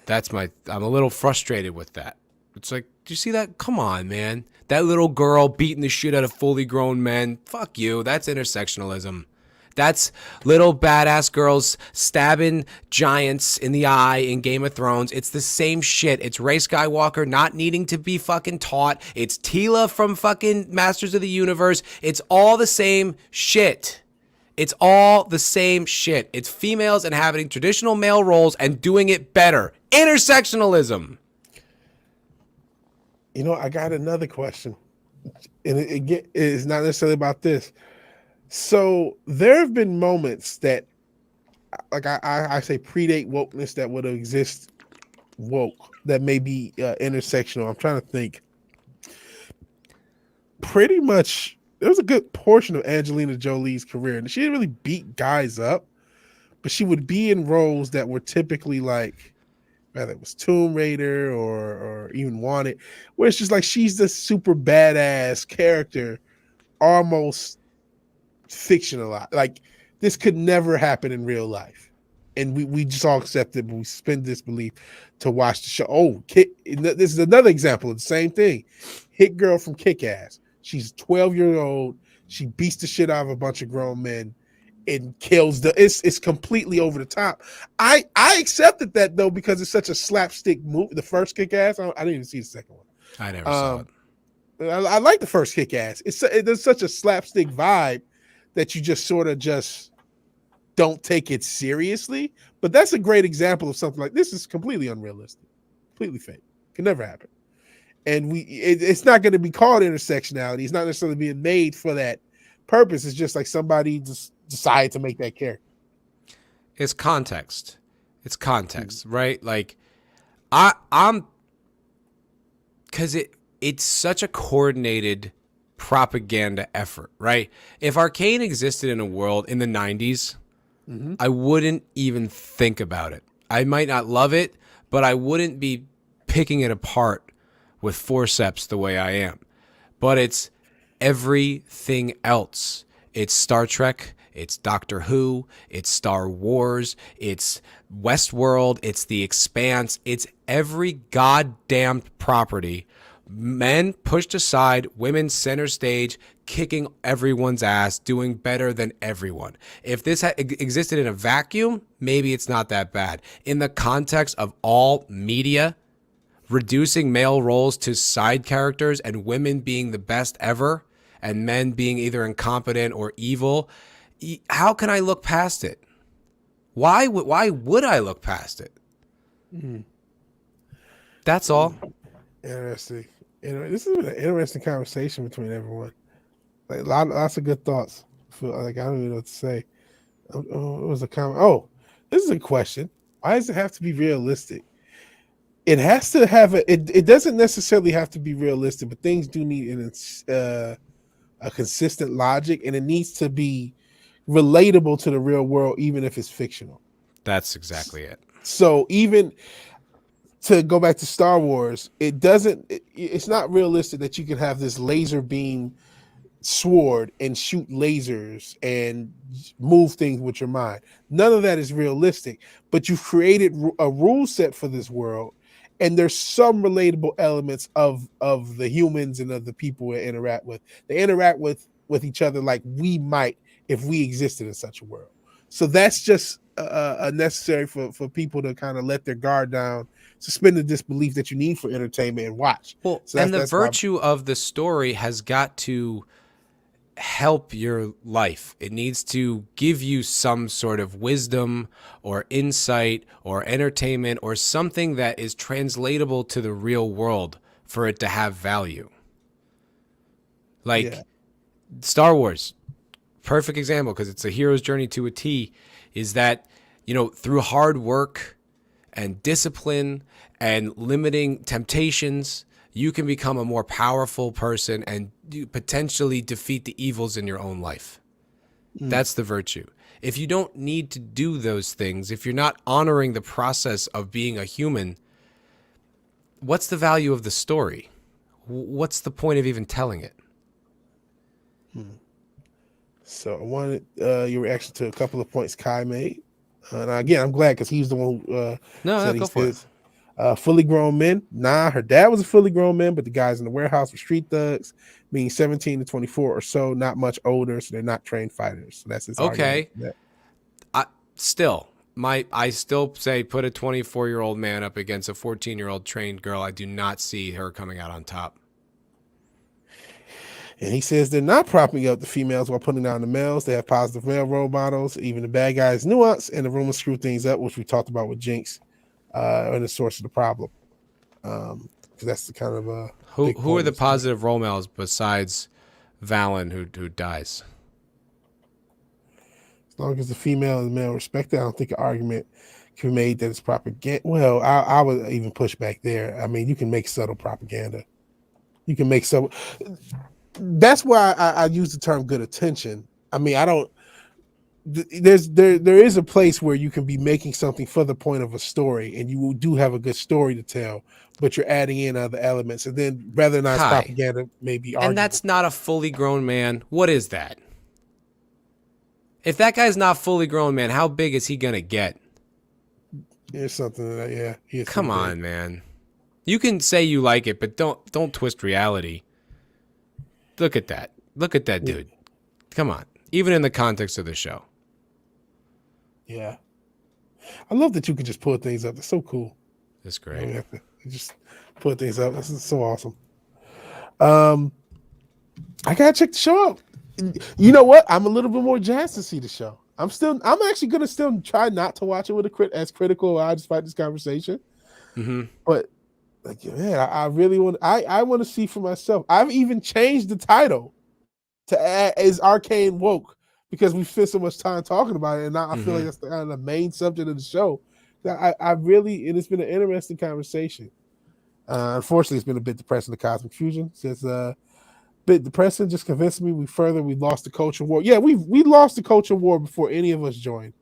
I'm a little frustrated with that. It's like, do you see that? Come on, man. That little girl beating the shit out of fully grown men. Fuck you. That's intersectionalism. That's little badass girls stabbing giants in the eye in Game of Thrones. It's the same shit. It's Rey Skywalker not needing to be fucking taught. It's Tila from fucking Masters of the Universe. It's all the same shit. It's all the same shit. It's females inhabiting traditional male roles and doing it better. Intersectionalism. You know, I got another question, and it is not necessarily about this. So there have been moments that, like I say, predate wokeness that would exist woke that may be intersectional. I'm trying to think. Pretty much, there was a good portion of Angelina Jolie's career, and she didn't really beat guys up, but she would be in roles that were typically like, whether it was Tomb Raider or even Wanted, where it's just like she's the super badass character, almost fictionalized. Like this could never happen in real life, and we just all accept it, but we suspend disbelief to watch the show. Oh, this is another example of the same thing. Hit girl from Kick-Ass. She's 12-year-old. She beats the shit out of a bunch of grown men and kills it's completely over the top. I accepted that though because it's such a slapstick movie. The first Kick-Ass, I didn't even see the second one. I never saw it. I like the first Kick-Ass. There's such a slapstick vibe that you just sort of just don't take it seriously. But that's a great example of something like this is completely unrealistic, completely fake. Can never happen. And it's not going to be called intersectionality. It's not necessarily being made for that purpose. It's just like somebody just decided to make that character. It's context. It's context, right? Like I'm because it's such a coordinated propaganda effort, right? If Arcane existed in a world in the 90s, I wouldn't even think about it. I might not love it, but I wouldn't be picking it apart with forceps the way I am. But it's everything else. It's Star Trek, it's Doctor Who, it's Star Wars, it's Westworld, it's The Expanse, it's every goddamn property. Men pushed aside, women center stage, kicking everyone's ass, doing better than everyone. If this existed in a vacuum, maybe it's not that bad. In the context of all media, reducing male roles to side characters and women being the best ever and men being either incompetent or evil, how can I look past it? Why would I look past it? That's all. Interesting. This has been an interesting conversation between everyone. Like lots of good thoughts. Like I don't even know what to say. It was a comment. Oh, this is a question. Why does it have to be realistic? It has to have it doesn't necessarily have to be realistic, but things do need a a consistent logic, and it needs to be relatable to the real world, even if it's fictional. That's exactly it. So even to go back to Star Wars, it's not realistic that you can have this laser beam sword and shoot lasers and move things with your mind. None of that is realistic, but you've created a rule set for this world, and there's some relatable elements of the humans and of the people we interact with. They interact with each other like we might if we existed in such a world. So that's just necessary for people to kind of let their guard down, suspend the disbelief that you need for entertainment and watch. Well, so and the virtue of the story has got to help your life. It needs to give you some sort of wisdom or insight or entertainment or something that is translatable to the real world for it to have value. Like Star Wars, perfect example, because it's a hero's journey to a T, is that, you know, through hard work and discipline and limiting temptations, you can become a more powerful person and you potentially defeat the evils in your own life. That's the virtue. If you don't need to do those things, if you're not honoring the process of being a human, what's the value of the story? What's the point of even telling it? So I wanted your reaction to a couple of points Kai made. And again, I'm glad because he's the one who said go for it. Fully grown men. Nah, her dad was a fully grown man, but the guys in the warehouse were street thugs, meaning 17 to 24 or so, not much older, so they're not trained fighters. So that's his okay. argument. I still say put a 24-year-old man up against a 14-year-old trained girl. I do not see her coming out on top. And he says they're not propping up the females while putting down the males. They have positive male role models. Even the bad guys nuance and the rumors screw things up, which we talked about with Jinx, and the source of the problem. Because that's the kind of who are the positive role models besides Valen who dies? As long as the female and the male respect it, I don't think an argument can be made that it's propaganda. Well, I would even push back there. I mean, you can make subtle propaganda. You can make subtle. That's why I use the term good attention. I mean, I don't. There is a place where you can be making something for the point of a story, and you do have a good story to tell, but you're adding in other elements, and then rather than propaganda, maybe. And that's not a fully grown man. What is that? If that guy's not fully grown, man, how big is he gonna get? There's something that, yeah. Come on, man. You can say you like it, but don't twist reality. Look at that. Look at that dude. Come on. Even in the context of the show. Yeah. I love that you can just pull things up. That's so cool. That's great. You have to just put things up. This is so awesome. I gotta check the show out. You know what? I'm a little bit more jazzed to see the show. I'm actually gonna still try not to watch it with as critical as despite this conversation. Mm-hmm. But like, man, I really want. I want to see for myself. I've even changed the title to add, "Is Arcane Woke?" because we spent so much time talking about it, and now I feel like that's the main subject of the show. I really, and it's been an interesting conversation. Unfortunately, it's been a bit depressing. The Cosmic Fusion says, bit depressing. Just convinced me we lost the culture war. Yeah, we lost the culture war before any of us joined.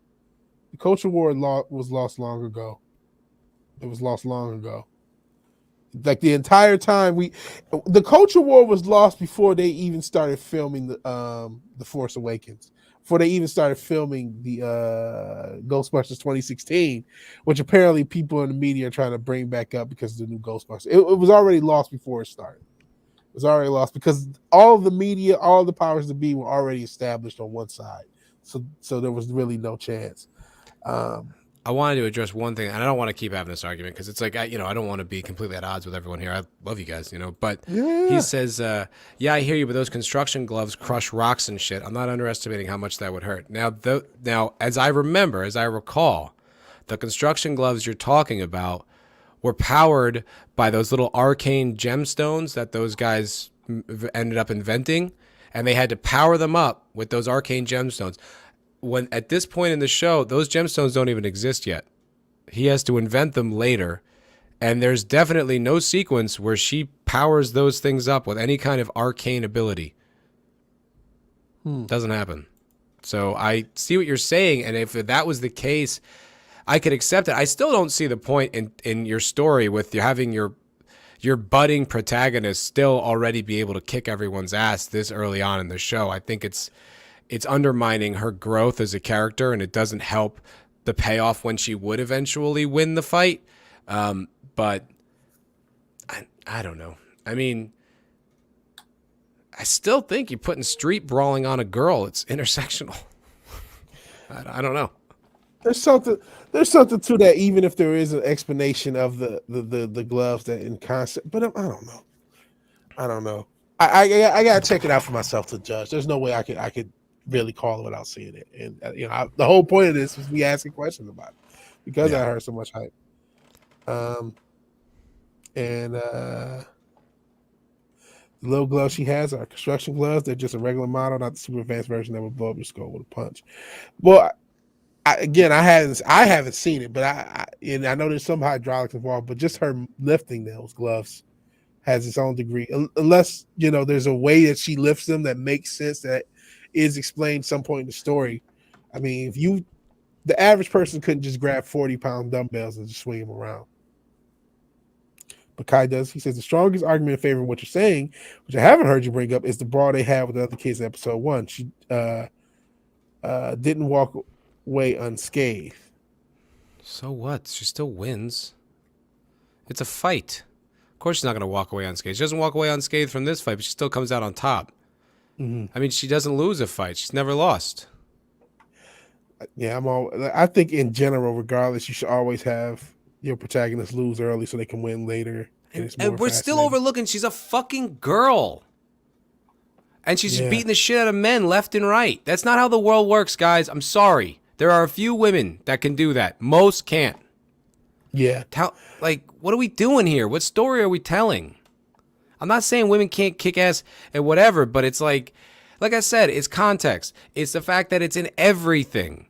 The culture war was lost long ago. It was lost long ago. Like the entire time the culture war was lost before they even started filming the Force Awakens, before they even started filming the Ghostbusters 2016, which apparently people in the media are trying to bring back up because of the new Ghostbusters. It was already lost before it started. It was already lost because all the media, all the powers that be were already established on one side. So there was really no chance. I wanted to address one thing, and I don't want to keep having this argument because it's like, I don't want to be completely at odds with everyone here. I love you guys, but he says, yeah, I hear you, but those construction gloves crush rocks and shit. I'm not underestimating how much that would hurt. Now, as I recall, the construction gloves you're talking about were powered by those little arcane gemstones that those guys ended up inventing, and they had to power them up with those arcane gemstones. When at this point in the show, those gemstones don't even exist yet. He has to invent them later, and there's definitely no sequence where she powers those things up with any kind of arcane ability. Doesn't happen. So I see what you're saying, and if that was the case, I could accept it. I still don't see the point in your story with you having your budding protagonist still already be able to kick everyone's ass this early on in the show. I think it's undermining her growth as a character, and it doesn't help the payoff when she would eventually win the fight. But I don't know. I mean, I still think you're putting street brawling on a girl. It's intersectional. I don't know. There's something to that, even if there is an explanation of the gloves that in concept. But I don't know. I gotta check it out for myself to judge. There's no way I could really call it without seeing it. And the whole point of this was me asking questions about it because I heard so much hype. The little gloves she has are construction gloves. They're just a regular model, not the super advanced version that would blow up your skull with a punch. Well, I haven't seen it, but I know there's some hydraulics involved. But just her lifting those gloves has its own degree, unless there's a way that she lifts them that makes sense, that is explained some point in the story. I mean, the average person couldn't just grab 40-pound dumbbells and just swing them around. But Kai does. He says the strongest argument in favor of what you're saying, which I haven't heard you bring up, is the brawl they had with the other kids in episode 1. She didn't walk away unscathed. So what? She still wins. It's a fight. Of course she's not going to walk away unscathed. She doesn't walk away unscathed from this fight, but she still comes out on top. Mm-hmm. I mean, she doesn't lose a fight. She's never lost. Yeah, I think in general, regardless, you should always have your protagonist lose early so they can win later. And we're still overlooking she's a fucking girl. And she's just beating the shit out of men left and right. That's not how the world works, guys. I'm sorry. There are a few women that can do that. Most can't. Yeah. What are we doing here? What story are we telling? I'm not saying women can't kick ass and whatever, but it's like I said, it's context. It's the fact that it's in everything.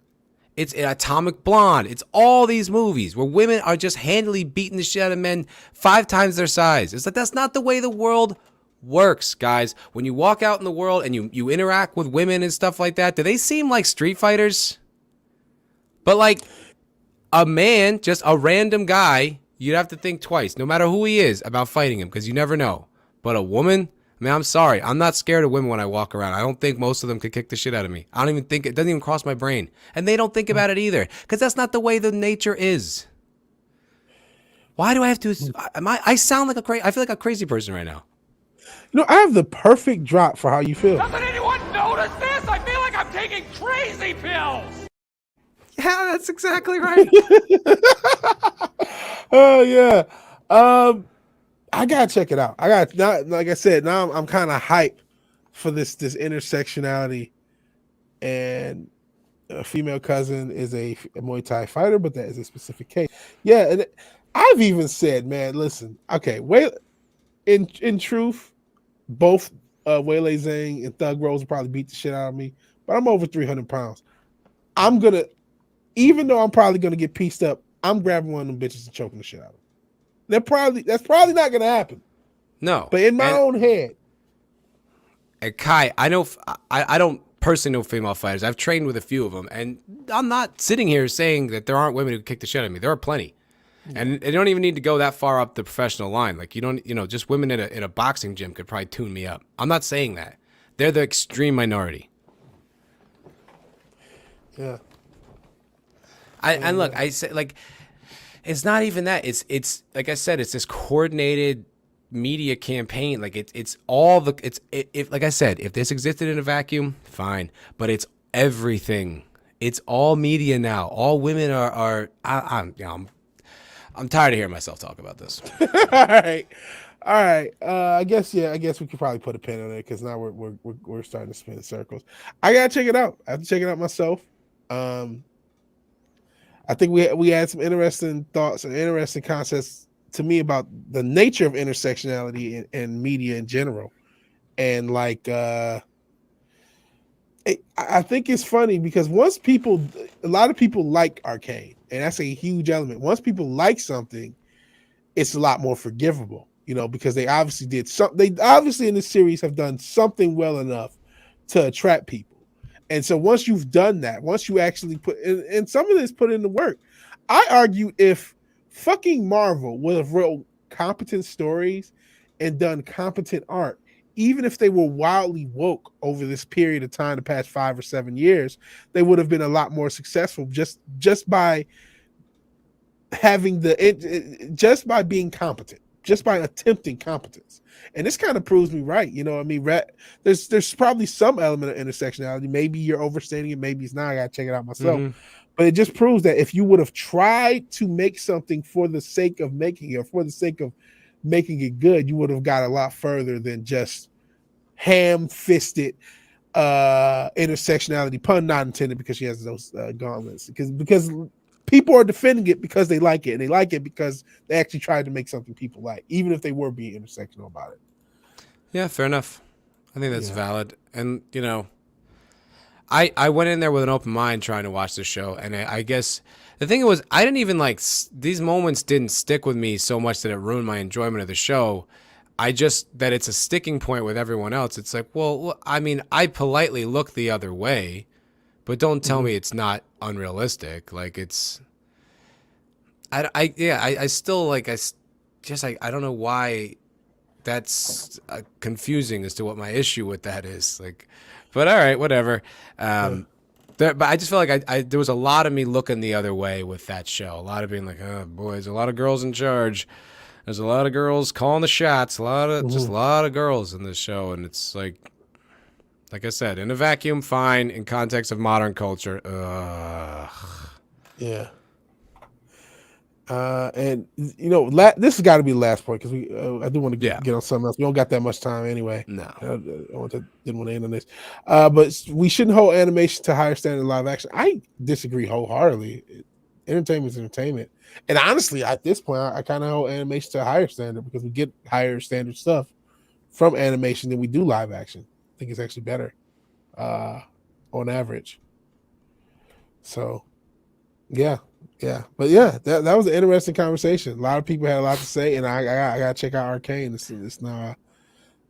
It's in Atomic Blonde. It's all these movies where women are just handily beating the shit out of men 5 times their size. It's like, that's not the way the world works, guys. When you walk out in the world and you interact with women and stuff like that, do they seem like street fighters? But like a man, just a random guy, you'd have to think twice, no matter who he is, about fighting him, because you never know. But a woman, man, I'm sorry. I'm not scared of women when I walk around. I don't think most of them could kick the shit out of me. I don't even think it doesn't even cross my brain. And they don't think about it either, because that's not the way the nature is. Why do I have to? I sound like I feel like a crazy person right now. I have the perfect drop for how you feel. Doesn't anyone notice this? I feel like I'm taking crazy pills. Yeah, that's exactly right. Oh yeah. I gotta check it out. Like I said, now I'm kind of hyped for this intersectionality, and a female cousin is a Muay Thai fighter, but that is a specific case. Yeah, and I've even said, man, listen, okay, in truth, both Waylay Zhang and Thug Rose will probably beat the shit out of me, but I'm over 300 pounds. Even though I'm probably gonna get pieced up, I'm grabbing one of them bitches and choking the shit out of them. That's probably not gonna happen. No, but in my own head. And Kai, I know I don't personally know female fighters. I've trained with a few of them, and I'm not sitting here saying that there aren't women who kick the shit out of me. There are plenty, and they don't even need to go that far up the professional line. Like just women in a boxing gym could probably tune me up. I'm not saying that. They're the extreme minority. Yeah. And look, I say, like, it's not even that. It's like I said, it's this coordinated media campaign. Like it's all if like I said, if this existed in a vacuum, fine. But it's everything. It's all media now. All women are. I'm tired of hearing myself talk about this. All right. I guess we could probably put a pin on it, because now we're starting to spin in circles. I gotta check it out. I have to check it out myself. I think we had some interesting thoughts and interesting concepts to me about the nature of intersectionality and media in general. And like, I think it's funny because a lot of people like Arcane, and that's a huge element. Once people like something, it's a lot more forgivable, because they obviously in this series have done something well enough to attract people. And so once you've done that, once you actually put and some of this put in the work, I argue if fucking Marvel would have wrote competent stories and done competent art, even if they were wildly woke over this period of time, the past 5 or 7 years, they would have been a lot more successful just by having just by being competent, just by attempting competence. And this kind of proves me right. You know what I mean? There's probably some element of intersectionality. Maybe you're overstating it, maybe it's not. I gotta check it out myself. But it just proves that if you would have tried to make something for the sake of making it, or for the sake of making it good, you would have got a lot further than just ham-fisted intersectionality, pun not intended, because she has those gauntlets, because people are defending it because they like it, and they like it because they actually tried to make something people like, even if they were being intersectional about it. Yeah, fair enough. I think that's valid. And, you know, I went in there with an open mind trying to watch the show, and I guess the thing was, I didn't even these moments didn't stick with me so much that it ruined my enjoyment of the show. That it's a sticking point with everyone else. It's like, well, I mean, I politely look the other way, but don't tell me it's not unrealistic. Like, it's, I still, like, I don't know why that's confusing as to what my issue with that is. Like, but all right, whatever. But I just feel like there was a lot of me looking the other way with that show. A lot of being like, oh boy, there's a lot of girls in charge. There's a lot of girls calling the shots. Just a lot of girls in this show, and it's like I said, in a vacuum, fine. In context of modern culture, yeah. And you know, this has got to be the last point, because I do want to get on something else. We don't got that much time anyway. No, didn't want to end on this. But we shouldn't hold animation to higher standard live action. I disagree wholeheartedly. Entertainment is entertainment, and honestly, at this point, I kind of hold animation to a higher standard, because we get higher standard stuff from animation than we do live action. I think it's actually better, on average. So, yeah. But yeah, that was an interesting conversation. A lot of people had a lot to say, and I gotta check out Arcane. It's now a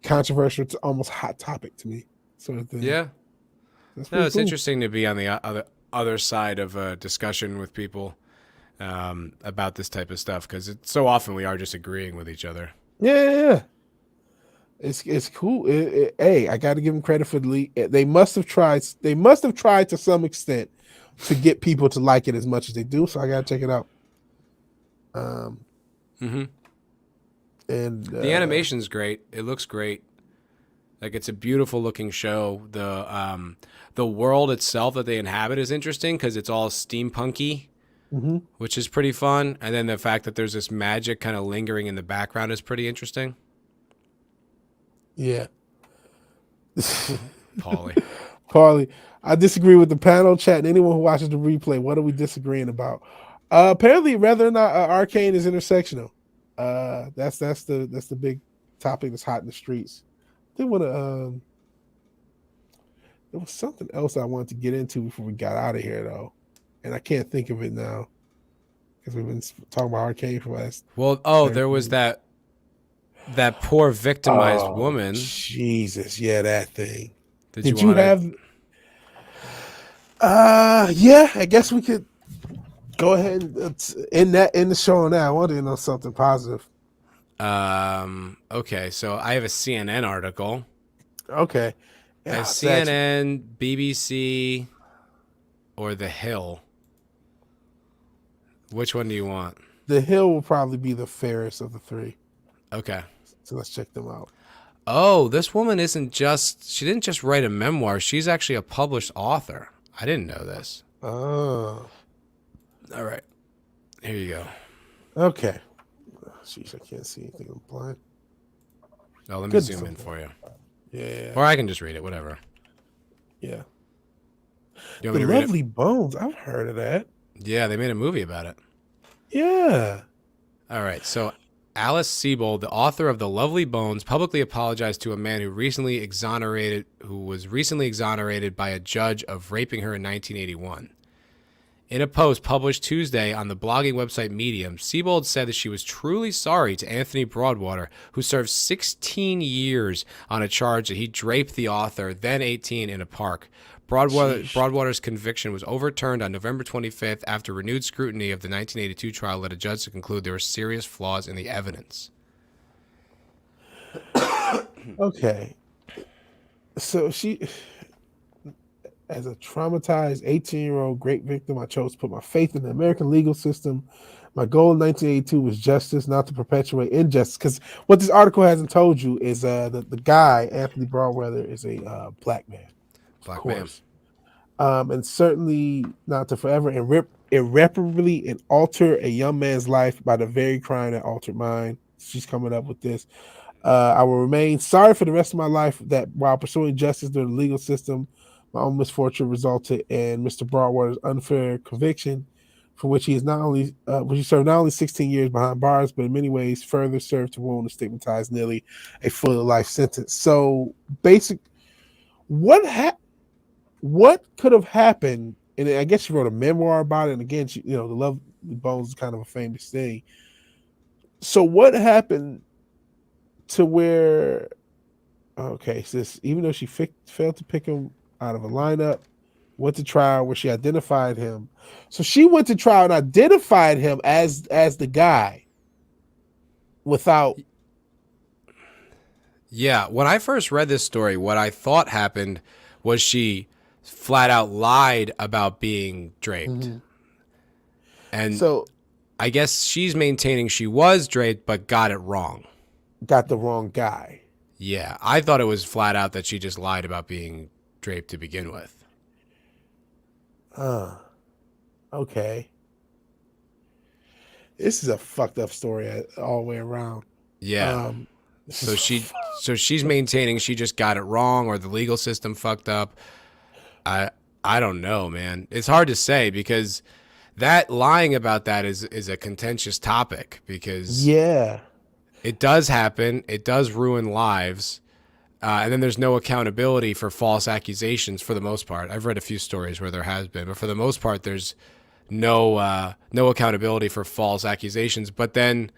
controversial, it's almost hot topic to me, sort of thing. Yeah. It's cool. Interesting to be on the other side of a discussion with people about this type of stuff, because so often we are just agreeing with each other. Yeah. It's cool. Hey, I got to give them credit for they must have tried. They must have tried to some extent to get people to like it as much as they do. So I got to check it out. And the animation's great. It looks great. Like, it's a beautiful looking show. The world itself that they inhabit is interesting, because it's all steampunky, which is pretty fun. And then the fact that there's this magic kind of lingering in the background is pretty interesting. Yeah. Paulie, I disagree with the panel chat and anyone who watches the replay. What are we disagreeing about? Apparently, whether or not Arcane is intersectional. That's the big topic that's hot in the streets. There was something else I wanted to get into before we got out of here, though, and I can't think of it now, because we've been talking about Arcane for the last. Well, there was that poor victimized woman. Jesus, yeah, that thing. Did you have? Yeah, I guess we could go ahead and end the show on that. I wanted to know something positive. Okay, so I have a CNN article. Okay. Yeah, CNN, BBC, or The Hill. Which one do you want? The Hill will probably be the fairest of the three. Okay. So let's check them out. Oh, this woman she didn't just write a memoir. She's actually a published author. I didn't know this. Oh. All right. Here you go. Okay. Jeez, I can't see anything. I'm blind. Oh, let me zoom in for you. Yeah. Or I can just read it, whatever. Yeah. You want me The to read Lovely it? Bones. I've heard of that. Yeah, they made a movie about it. Yeah. All right, so Alice Sebold, the author of The Lovely Bones, publicly apologized to a man who was recently exonerated by a judge of raping her in 1981. In a post published Tuesday on the blogging website Medium, Siebold said that she was truly sorry to Anthony Broadwater, who served 16 years on a charge that he draped the author, then 18, in a park. Broadwater's conviction was overturned on November 25th after renewed scrutiny of the 1982 trial led a judge to conclude there were serious flaws in the evidence. Okay. So she, as a traumatized 18-year-old great victim, I chose to put my faith in the American legal system. My goal in 1982 was justice, not to perpetuate injustice. Because what this article hasn't told you is the guy, Anthony Broadwater, is a black man. Black man. And certainly not to forever irreparably and alter a young man's life by the very crime that altered mine. She's coming up with this. I will remain sorry for the rest of my life that while pursuing justice through the legal system, my own misfortune resulted in Mr. Broadwater's unfair conviction, for which he is not only he served not only 16 years behind bars, but in many ways further served to wound and stigmatize nearly a full life sentence. So, what could have happened? And I guess she wrote a memoir about it. And again, the Love Bones is kind of a famous thing. So, what happened to where? Okay, so even though she failed to pick him out of a lineup, went to trial where she identified him. So she went to trial and identified him as the guy without. Yeah, when I first read this story, what I thought happened was she flat out lied about being draped. Mm-hmm. And so I guess she's maintaining she was draped but got it wrong. Got the wrong guy. Yeah, I thought it was flat out that she just lied about being draped to begin with. Okay. This is a fucked up story all the way around. Yeah. So she's maintaining she just got it wrong, or the legal system fucked up. I don't know, man. It's hard to say because that lying about that is a contentious topic because it does happen. It does ruin lives. And then there's no accountability for false accusations for the most part. I've read a few stories where there has been, but for the most part, there's no accountability for false accusations. But then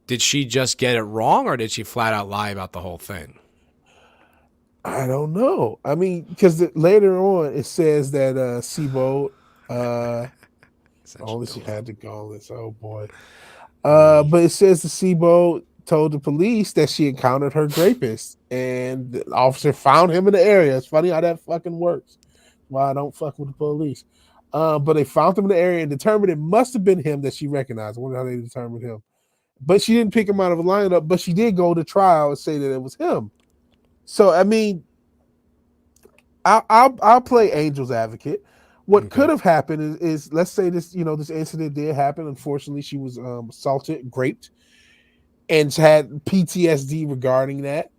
did she just get it wrong, or did she flat out lie about the whole thing? I don't know. I mean, because later on it says that Siebold, only she had to go this. Oh boy. But it says the Siebold told the police that she encountered her rapist, and the officer found him in the area. It's funny how that fucking works. Why I don't fuck with the police. But they found him in the area and determined it must have been him that she recognized. I wonder how they determined him. But she didn't pick him out of a lineup, but she did go to trial and say that it was him. So, I mean, I'll play angel's advocate. What could have happened is, let's say this incident did happen. Unfortunately, she was assaulted, raped, and had PTSD regarding that,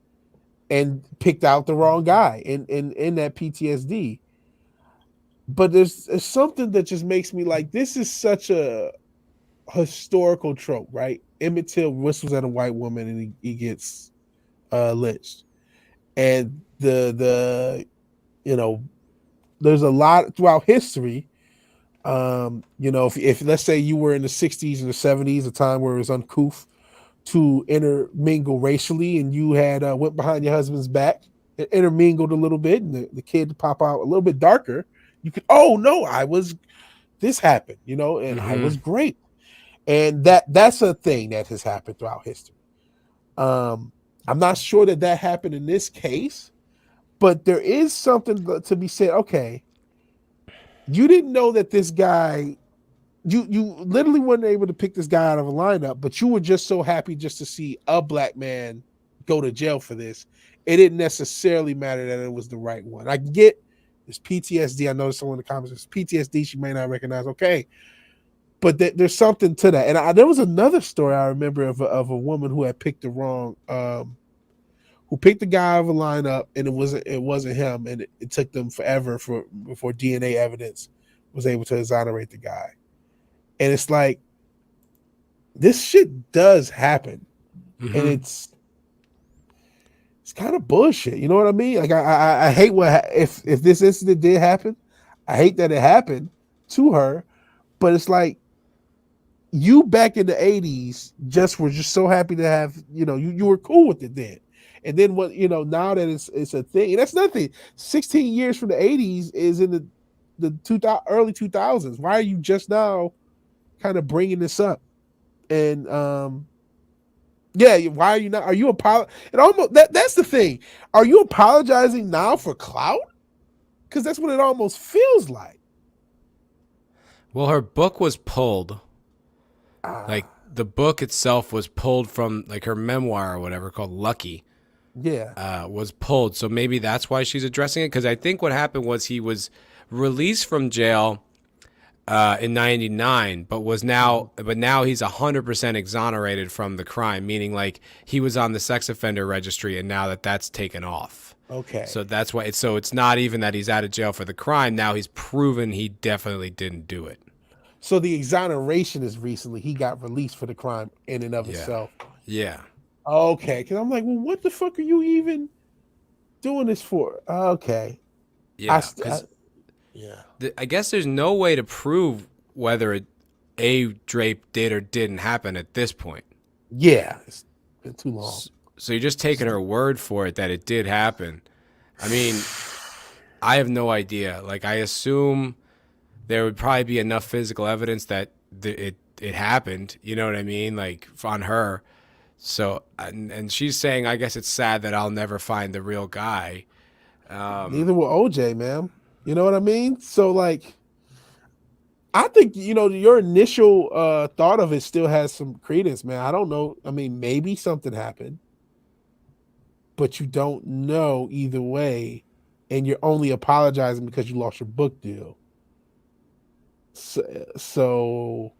and picked out the wrong guy in that PTSD. But there's something that just makes me like, this is such a historical trope, right? Emmett Till whistles at a white woman and he gets lynched. And there's a lot throughout history. If let's say you were in the 60s and the 70s, a time where it was uncouth to intermingle racially, and you had went behind your husband's back and intermingled a little bit, and the kid pop out a little bit darker, you could, this happened, and I was great. And that's a thing that has happened throughout history. I'm not sure that happened in this case, but there is something to be said. Okay, you didn't know that this guy, you literally weren't able to pick this guy out of a lineup, but you were just so happy just to see a black man go to jail for this. It didn't necessarily matter that it was the right one. I get this PTSD. I noticed someone in the comments, this PTSD she may not recognize. Okay. But there's something to that. And there was another story I remember of a woman who had picked the wrong, who picked the guy out of a lineup, and it wasn't him, and it took them forever before DNA evidence was able to exonerate the guy. And it's like, this shit does happen, and it's kind of bullshit. You know what I mean? Like I hate if this incident did happen. I hate that it happened, to her, but it's like you back in the 80s were just so happy to have, you were cool with it then. And then what, now that it's a thing, and that's nothing. 16 years from the 80s is in the early 2000s. Why are you just now kind of bringing this up? And why are you not? Are you it almost that's the thing. Are you apologizing now for clout? Because that's what it almost feels like. Well, her book was pulled. Like the book itself was pulled from like her memoir or whatever called Lucky. Yeah. Was pulled. So maybe that's why she's addressing it. Because I think what happened was he was released from jail in 99, but now he's 100% exonerated from the crime, meaning like he was on the sex offender registry and now that's taken off. Okay. So that's why it's not even that he's out of jail for the crime. Now he's proven he definitely didn't do it. So the exoneration is recently he got released for the crime in and of itself. Yeah. Okay. Because I'm like, well, what the fuck are you even doing this for? Okay. Yeah. Yeah. I guess there's no way to prove whether a drape did or didn't happen at this point. Yeah. It's been too long. So you're just taking her word for it that it did happen. I mean, I have no idea. Like, I assume there would probably be enough physical evidence that it happened. You know what I mean? Like, on her. So, and she's saying, I guess it's sad that I'll never find the real guy. Neither will OJ, man. You know what I mean? So, like, I think, your initial thought of it still has some credence, man. I don't know. I mean, maybe something happened, but you don't know either way, and you're only apologizing because you lost your book deal. So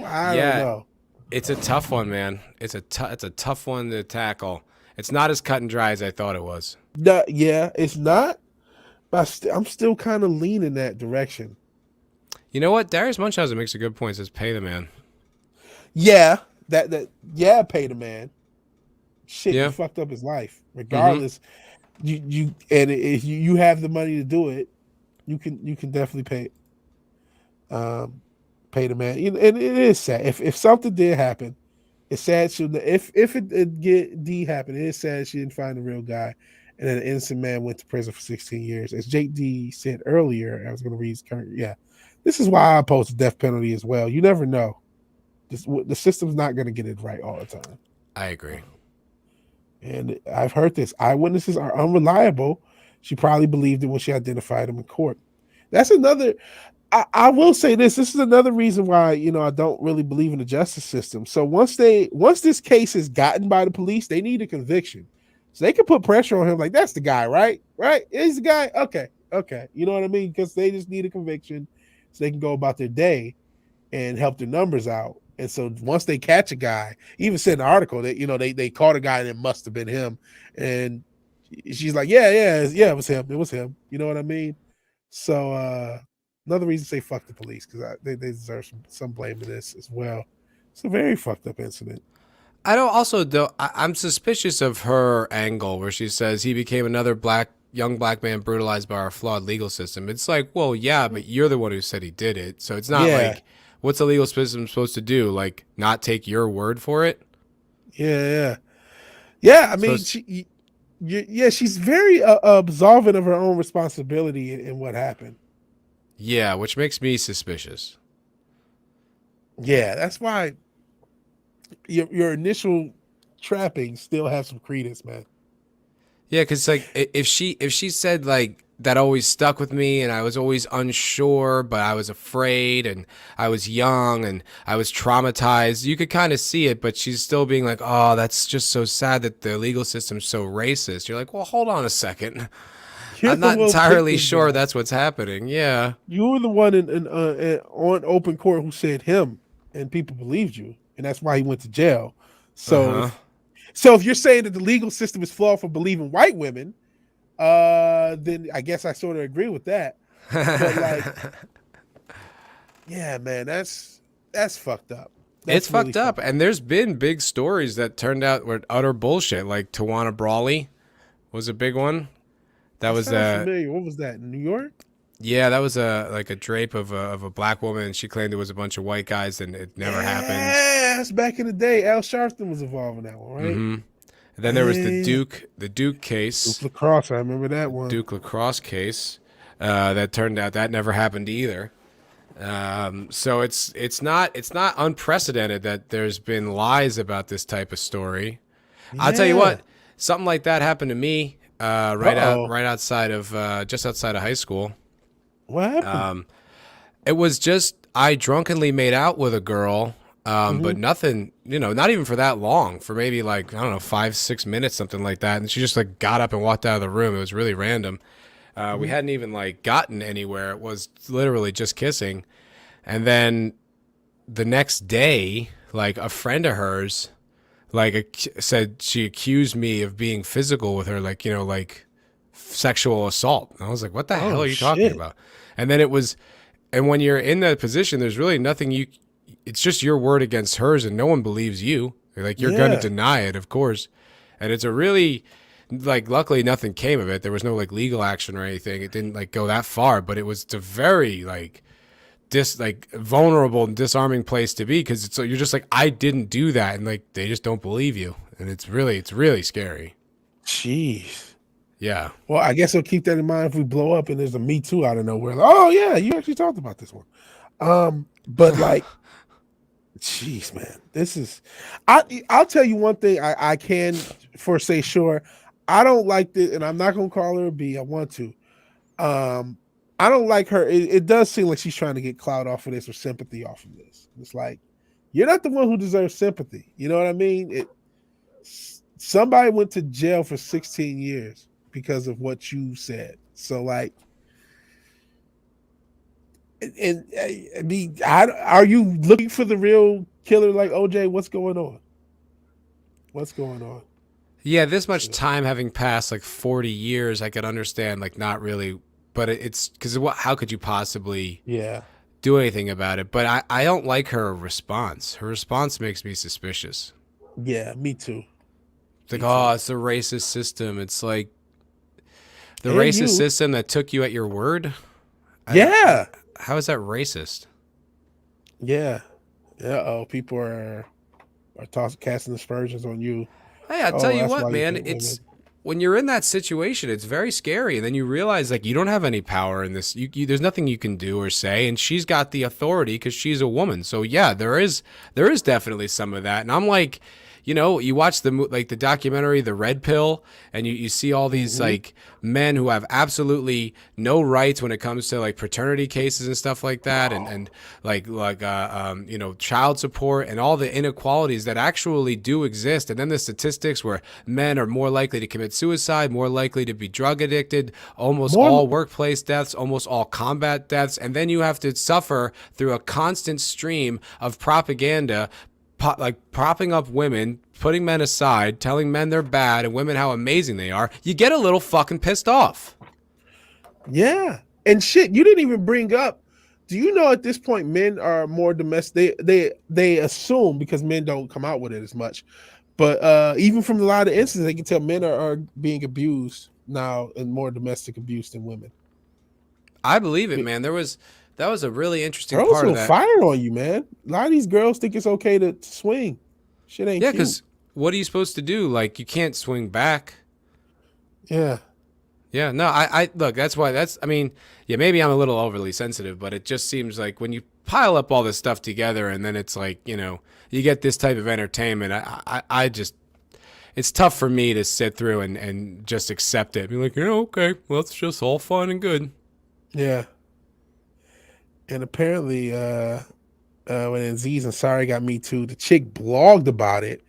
I don't know. It's a tough one, man. It's a tough one to tackle. It's not as cut and dry as I thought it was. Yeah, it's not. But I'm still kind of leaning that direction. You know what? Darius Munchausen makes a good point. Says, "Pay the man." Yeah, pay the man. Shit, you fucked up his life. Regardless, you and if you have the money to do it, you can definitely pay the man. And it is sad. If something did happen, it's sad. If it did happen, it is sad she didn't find the real guy, and then an innocent man went to prison for 16 years. As Jake D said earlier, I was going to read his current. Yeah, this is why I oppose the death penalty as well. You never know. The system's not going to get it right all the time. I agree. And I've heard this. Eyewitnesses are unreliable. She probably believed it when she identified him in court. That's another. I will say this. This is another reason why I don't really believe in the justice system. So once this case is gotten by the police, they need a conviction, so they can put pressure on him. Like, that's the guy, right? Right? He's the guy. Okay. You know what I mean? Because they just need a conviction, so they can go about their day and help their numbers out. And so once they catch a guy, even said in the article that, they caught a guy and it must have been him. And she's like, yeah, it was him. It was him. You know what I mean? So another reason to say fuck the police, because they deserve some blame in this as well. It's a very fucked up incident. I'm suspicious of her angle where she says he became another young black man brutalized by our flawed legal system. It's like, well, yeah, but you're the one who said he did it. So it's not like, what's the legal system supposed to do? Like, not take your word for it? Yeah. I mean, she's very absolving of her own responsibility in what happened. Yeah, which makes me suspicious. Yeah, that's why your initial trappings still have some credence, man. Yeah, because like if she said like that always stuck with me and I was always unsure, but I was afraid and I was young and I was traumatized, you could kind of see it, but she's still being like, oh, that's just so sad that the legal system's so racist. You're like, well, hold on a second. I'm not entirely sure that's what's happening. Yeah. You were the one on open court who said him, and people believed you, and that's why he went to jail. So, so if you're saying that the legal system is flawed for believing white women, then I guess I sort of agree with that. But like, yeah, man, that's fucked up. It's really fucked up. And there's been big stories that turned out were utter bullshit. Like Tawanna Brawley was a big one. That was familiar. What was that? In New York? Yeah, that was a drape of a black woman, and she claimed it was a bunch of white guys, and it never happened. Yes, back in the day, Al Sharpton was involved in that one, right? Mm-hmm. And then there was the Yeah. Duke case, Duke Lacrosse, I remember that one. Duke lacrosse case. That turned out that never happened either. So it's not unprecedented that there's been lies about this type of story. I'll tell you Yeah. what, something like that happened to me Uh-oh. right outside of just outside of high school. What happened? It was just I drunkenly made out with a girl, but nothing, not even for that long, for maybe like, I don't know, 5-6 minutes, something like that. And she just like got up and walked out of the room. It was really random. We hadn't even like gotten anywhere. It was literally just kissing. And then the next day, like a friend of hers, said she accused me of being physical with her, like, like sexual assault. And I was like, what the hell are you talking about? And then and when you're in that position, there's really nothing it's just your word against hers, and no one believes you. Like, you're going to deny it, of course. And it's a really, like, luckily nothing came of it. There was no like legal action or anything. It didn't like go that far, but it was a very like vulnerable and disarming place to be, because you're just like, I didn't do that, and like they just don't believe you, and it's really scary. Jeez. Yeah. Well, I guess we'll keep that in mind if we blow up and there's a Me Too out of nowhere. Like, oh yeah, you actually talked about this one. But like, jeez, man, this is. I'll tell you one thing. I can for say sure. I don't like this, and I'm not gonna call her a B. I want to. I don't like her. It does seem like she's trying to get clout off of this or sympathy off of this. It's like, you're not the one who deserves sympathy. You know what I mean? Somebody went to jail for 16 years because of what you said. So like, and I mean, are you looking for the real killer like OJ? What's going on? What's going on? Yeah, this much time having passed, like 40 years, I could understand, like, not really, but it's because how could you possibly do anything about it? But I don't like her response. Her response makes me suspicious. Yeah, me too. It's like, oh, it's a racist system. It's like the racist system that took you at your word. How is that racist? Yeah. Oh, people are casting aspersions on you. Hey, I'll tell you what, man. It's when you're in that situation, it's very scary. And then you realize, like, you don't have any power in this. There's nothing you can do or say. And she's got the authority because she's a woman. So yeah, there is definitely some of that. And I'm like, you watch the documentary, The Red Pill, and you see all these like men who have absolutely no rights when it comes to like paternity cases and stuff like that, and child support and all the inequalities that actually do exist. And then the statistics where men are more likely to commit suicide, more likely to be drug addicted, almost all workplace deaths, almost all combat deaths, and then you have to suffer through a constant stream of propaganda. Propping up women, putting men aside, telling men they're bad and women how amazing they are, you get a little fucking pissed off. Yeah. And shit, you didn't even bring up, do you know at this point men are more domestic? They assume, because men don't come out with it as much, but even from a lot of instances, they can tell men are being abused now, and more domestic abuse than women. I believe it, man. That was a really interesting Girls part of will that. fire on you, man. A lot of these girls think it's okay to swing. Shit ain't Yeah, cute. because what are you supposed to do? Like, you can't swing back. Yeah. Yeah, no, I look, maybe I'm a little overly sensitive, but it just seems like when you pile up all this stuff together and then it's like, you get this type of entertainment, I just, it's tough for me to sit through and just accept it. Be like, okay, well, it's just all fun and good. Yeah. And apparently, when Aziz Ansari got Me Too, the chick blogged about it,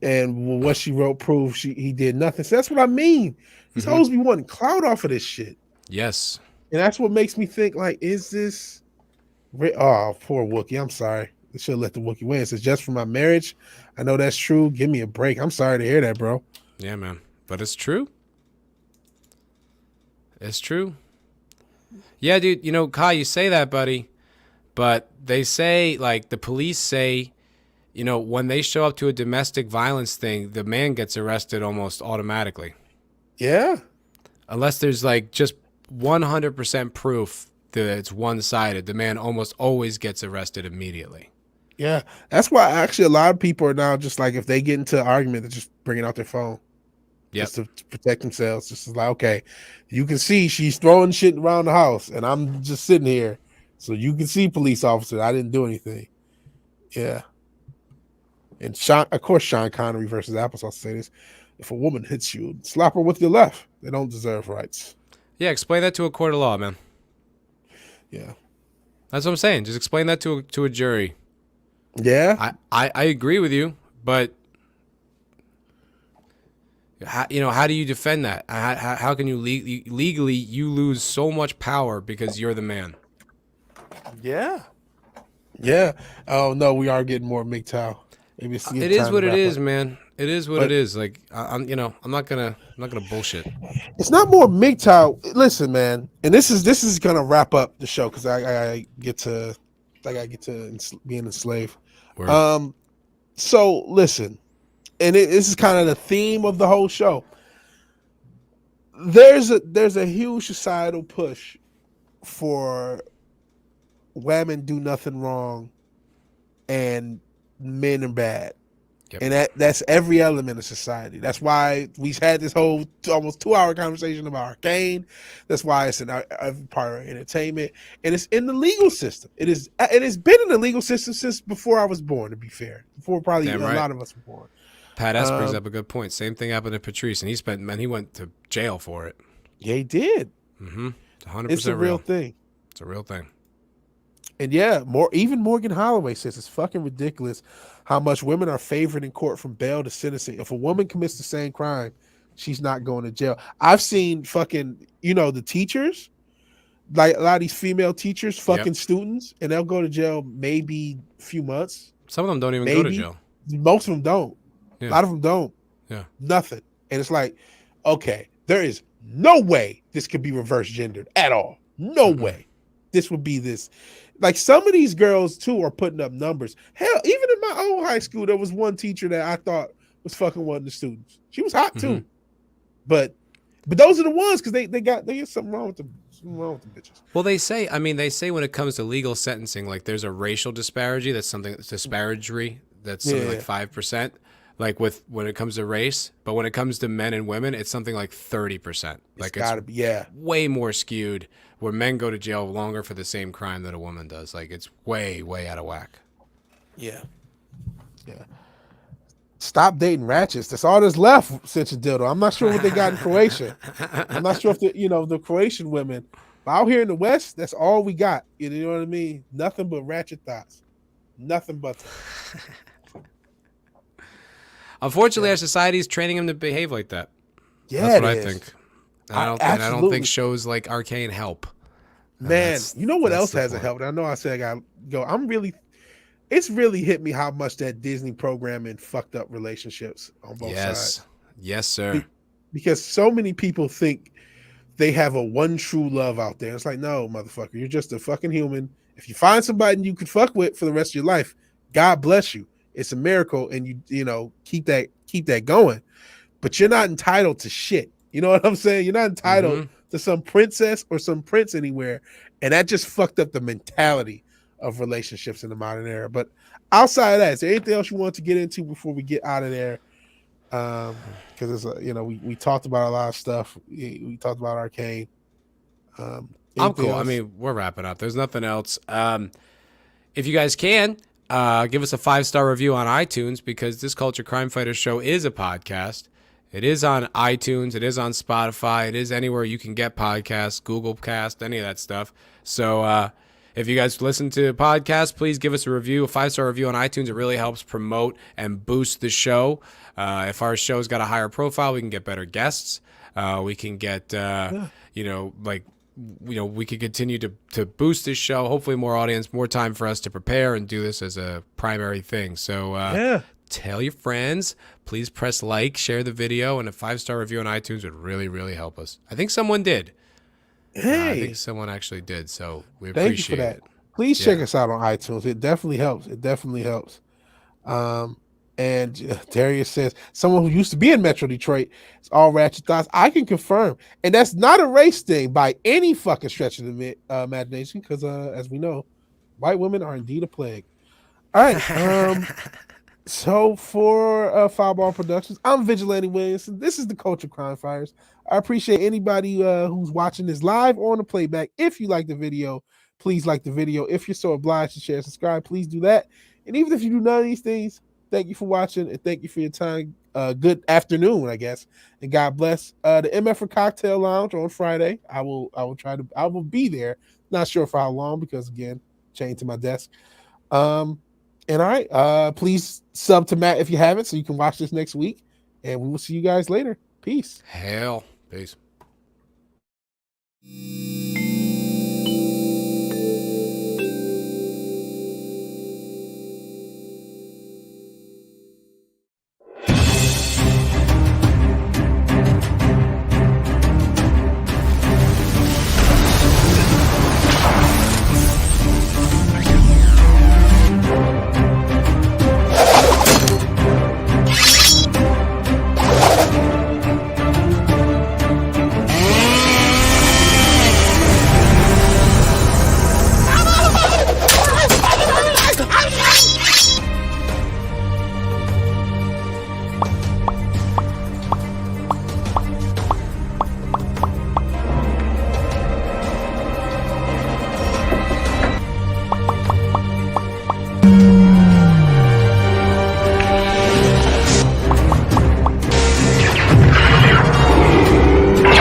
and what she wrote proved he did nothing. So that's what I mean. He's supposed to be wanting clout off of this shit. Yes. And that's what makes me think, like, is this... Oh, poor Wookie. I'm sorry. I should have let the Wookie win. It says, just for my marriage. I know that's true. Give me a break. I'm sorry to hear that, bro. Yeah, man. But it's true. It's true. Yeah, dude, Kai, you say that, buddy, but they say, like, the police say, when they show up to a domestic violence thing, the man gets arrested almost automatically. Yeah. Unless there's, like, just 100% proof that it's one-sided. The man almost always gets arrested immediately. Yeah, that's why actually a lot of people are now just like, if they get into an argument, they're just bringing out their phone. Yep. Just to protect themselves. Just like, okay, you can see she's throwing shit around the house, and I'm just sitting here, so you can see, police officer, I didn't do anything. Yeah. And Sean Connery versus Applesauce say this: if a woman hits you, slap her with your left. They don't deserve rights. Yeah, explain that to a court of law, man. Yeah, that's what I'm saying. Just explain that to a jury. Yeah, I agree with you, but how do you defend that? How can you legally you lose so much power because you're the man? Yeah. Oh no, we are getting more MGTOW. Maybe it is what it is, man. It is what it is. Like I'm not gonna bullshit. It's not more MGTOW. Listen, man, and this is gonna wrap up the show because I get to being a slave. Word. So listen, and this is kind of the theme of the whole show. There's a huge societal push for women do nothing wrong and men are bad. Yep. And that's every element of society. That's why we've had this whole almost 2-hour conversation about Arcane. That's why it's in every part of entertainment, and it's in the legal system. It has been in the legal system since before I was born. To be fair, before probably a lot of us were born. Pat S brings up a good point. Same thing happened to Patrice, and he went to jail for it. Yeah, he did. Mm-hmm. 100% It's a real thing. It's a real thing. And yeah, even Morgan Holloway says it's fucking ridiculous how much women are favored in court from bail to sentencing. If a woman commits the same crime, she's not going to jail. I've seen fucking, the teachers, like a lot of these female teachers fucking students, and they'll go to jail maybe a few months. Some of them don't even go to jail. Most of them don't. Yeah. A lot of them don't. Yeah. Nothing. And it's like, okay, there is no way this could be reverse gendered at all. No way. This would be this. Like some of these girls too are putting up numbers. Hell, even in my old high school, there was one teacher that I thought was fucking one of the students. She was hot too, but those are the ones because they got something wrong with them. Something wrong with them bitches. Well, they say when it comes to legal sentencing, like there's a racial disparity. That's something disparagatory. That's something like 5%. Like when it comes to race, but when it comes to men and women, it's something like 30%. Like it's way more skewed. Where men go to jail longer for the same crime that a woman does. Like it's way, way out of whack. Yeah. Stop dating ratchets. That's all that's left since a dildo. I'm not sure what they got in Croatia. I'm not sure if the Croatian women. But out here in the West, that's all we got. You know what I mean? Nothing but ratchet thoughts. Nothing but that. Unfortunately, our society is training them to behave like that. Yeah, that's what I think. And I don't think shows like Arcane help. Man, you know what else hasn't helped? I know I said I gotta go. It's really hit me how much that Disney programming fucked up relationships on both sides. Yes, sir. Because so many people think they have a one true love out there. It's like, no, motherfucker, you're just a fucking human. If you find somebody you can fuck with for the rest of your life, God bless you. It's a miracle, and you keep that going. But you're not entitled to shit. You know what I'm saying? You're not entitled to some princess or some prince anywhere. And that just fucked up the mentality of relationships in the modern era. But outside of that, is there anything else you want to get into before we get out of there? Because it's we talked about a lot of stuff. We talked about Arcane. I'm cool. Else? I mean, we're wrapping up. There's nothing else. If you guys can, give us a 5-star review on iTunes, because This Culture Crime Fighters Show is a podcast. It is on iTunes. It is on Spotify. It is anywhere you can get podcasts, Google Cast, any of that stuff. So if you guys listen to podcasts, please give us a review, a 5-star review on iTunes. It really helps promote and boost the show. If our show's got a higher profile, we can get better guests. We can get, we can continue to boost this show. Hopefully more audience, more time for us to prepare and do this as a primary thing. So tell your friends. Please press like, share the video, and a 5-star review on iTunes would really, really help us. I think someone did. Hey. I think someone actually did, so we appreciate you for that. it. Please check us out on iTunes. It definitely helps. It definitely helps. And Darius says, someone who used to be in Metro Detroit, it's all ratchet thoughts. I can confirm. And that's not a race thing by any fucking stretch of the imagination, because as we know, white women are indeed a plague. All right. So for Foulball Productions, I'm Vigilante Williamson. This is the Culture Crime Fighters. I appreciate anybody who's watching this live or on the playback. If you like the video, please like the video. If you're so obliged to share and subscribe, please do that. And even if you do none of these things, thank you for watching and thank you for your time. Good afternoon, I guess. And God bless. The MF for Cocktail Lounge on Friday. I will be there. Not sure for how long because again, chained to my desk. And all right, please sub to Matt if you haven't, so you can watch this next week. And we will see you guys later. Peace. Hell. Peace.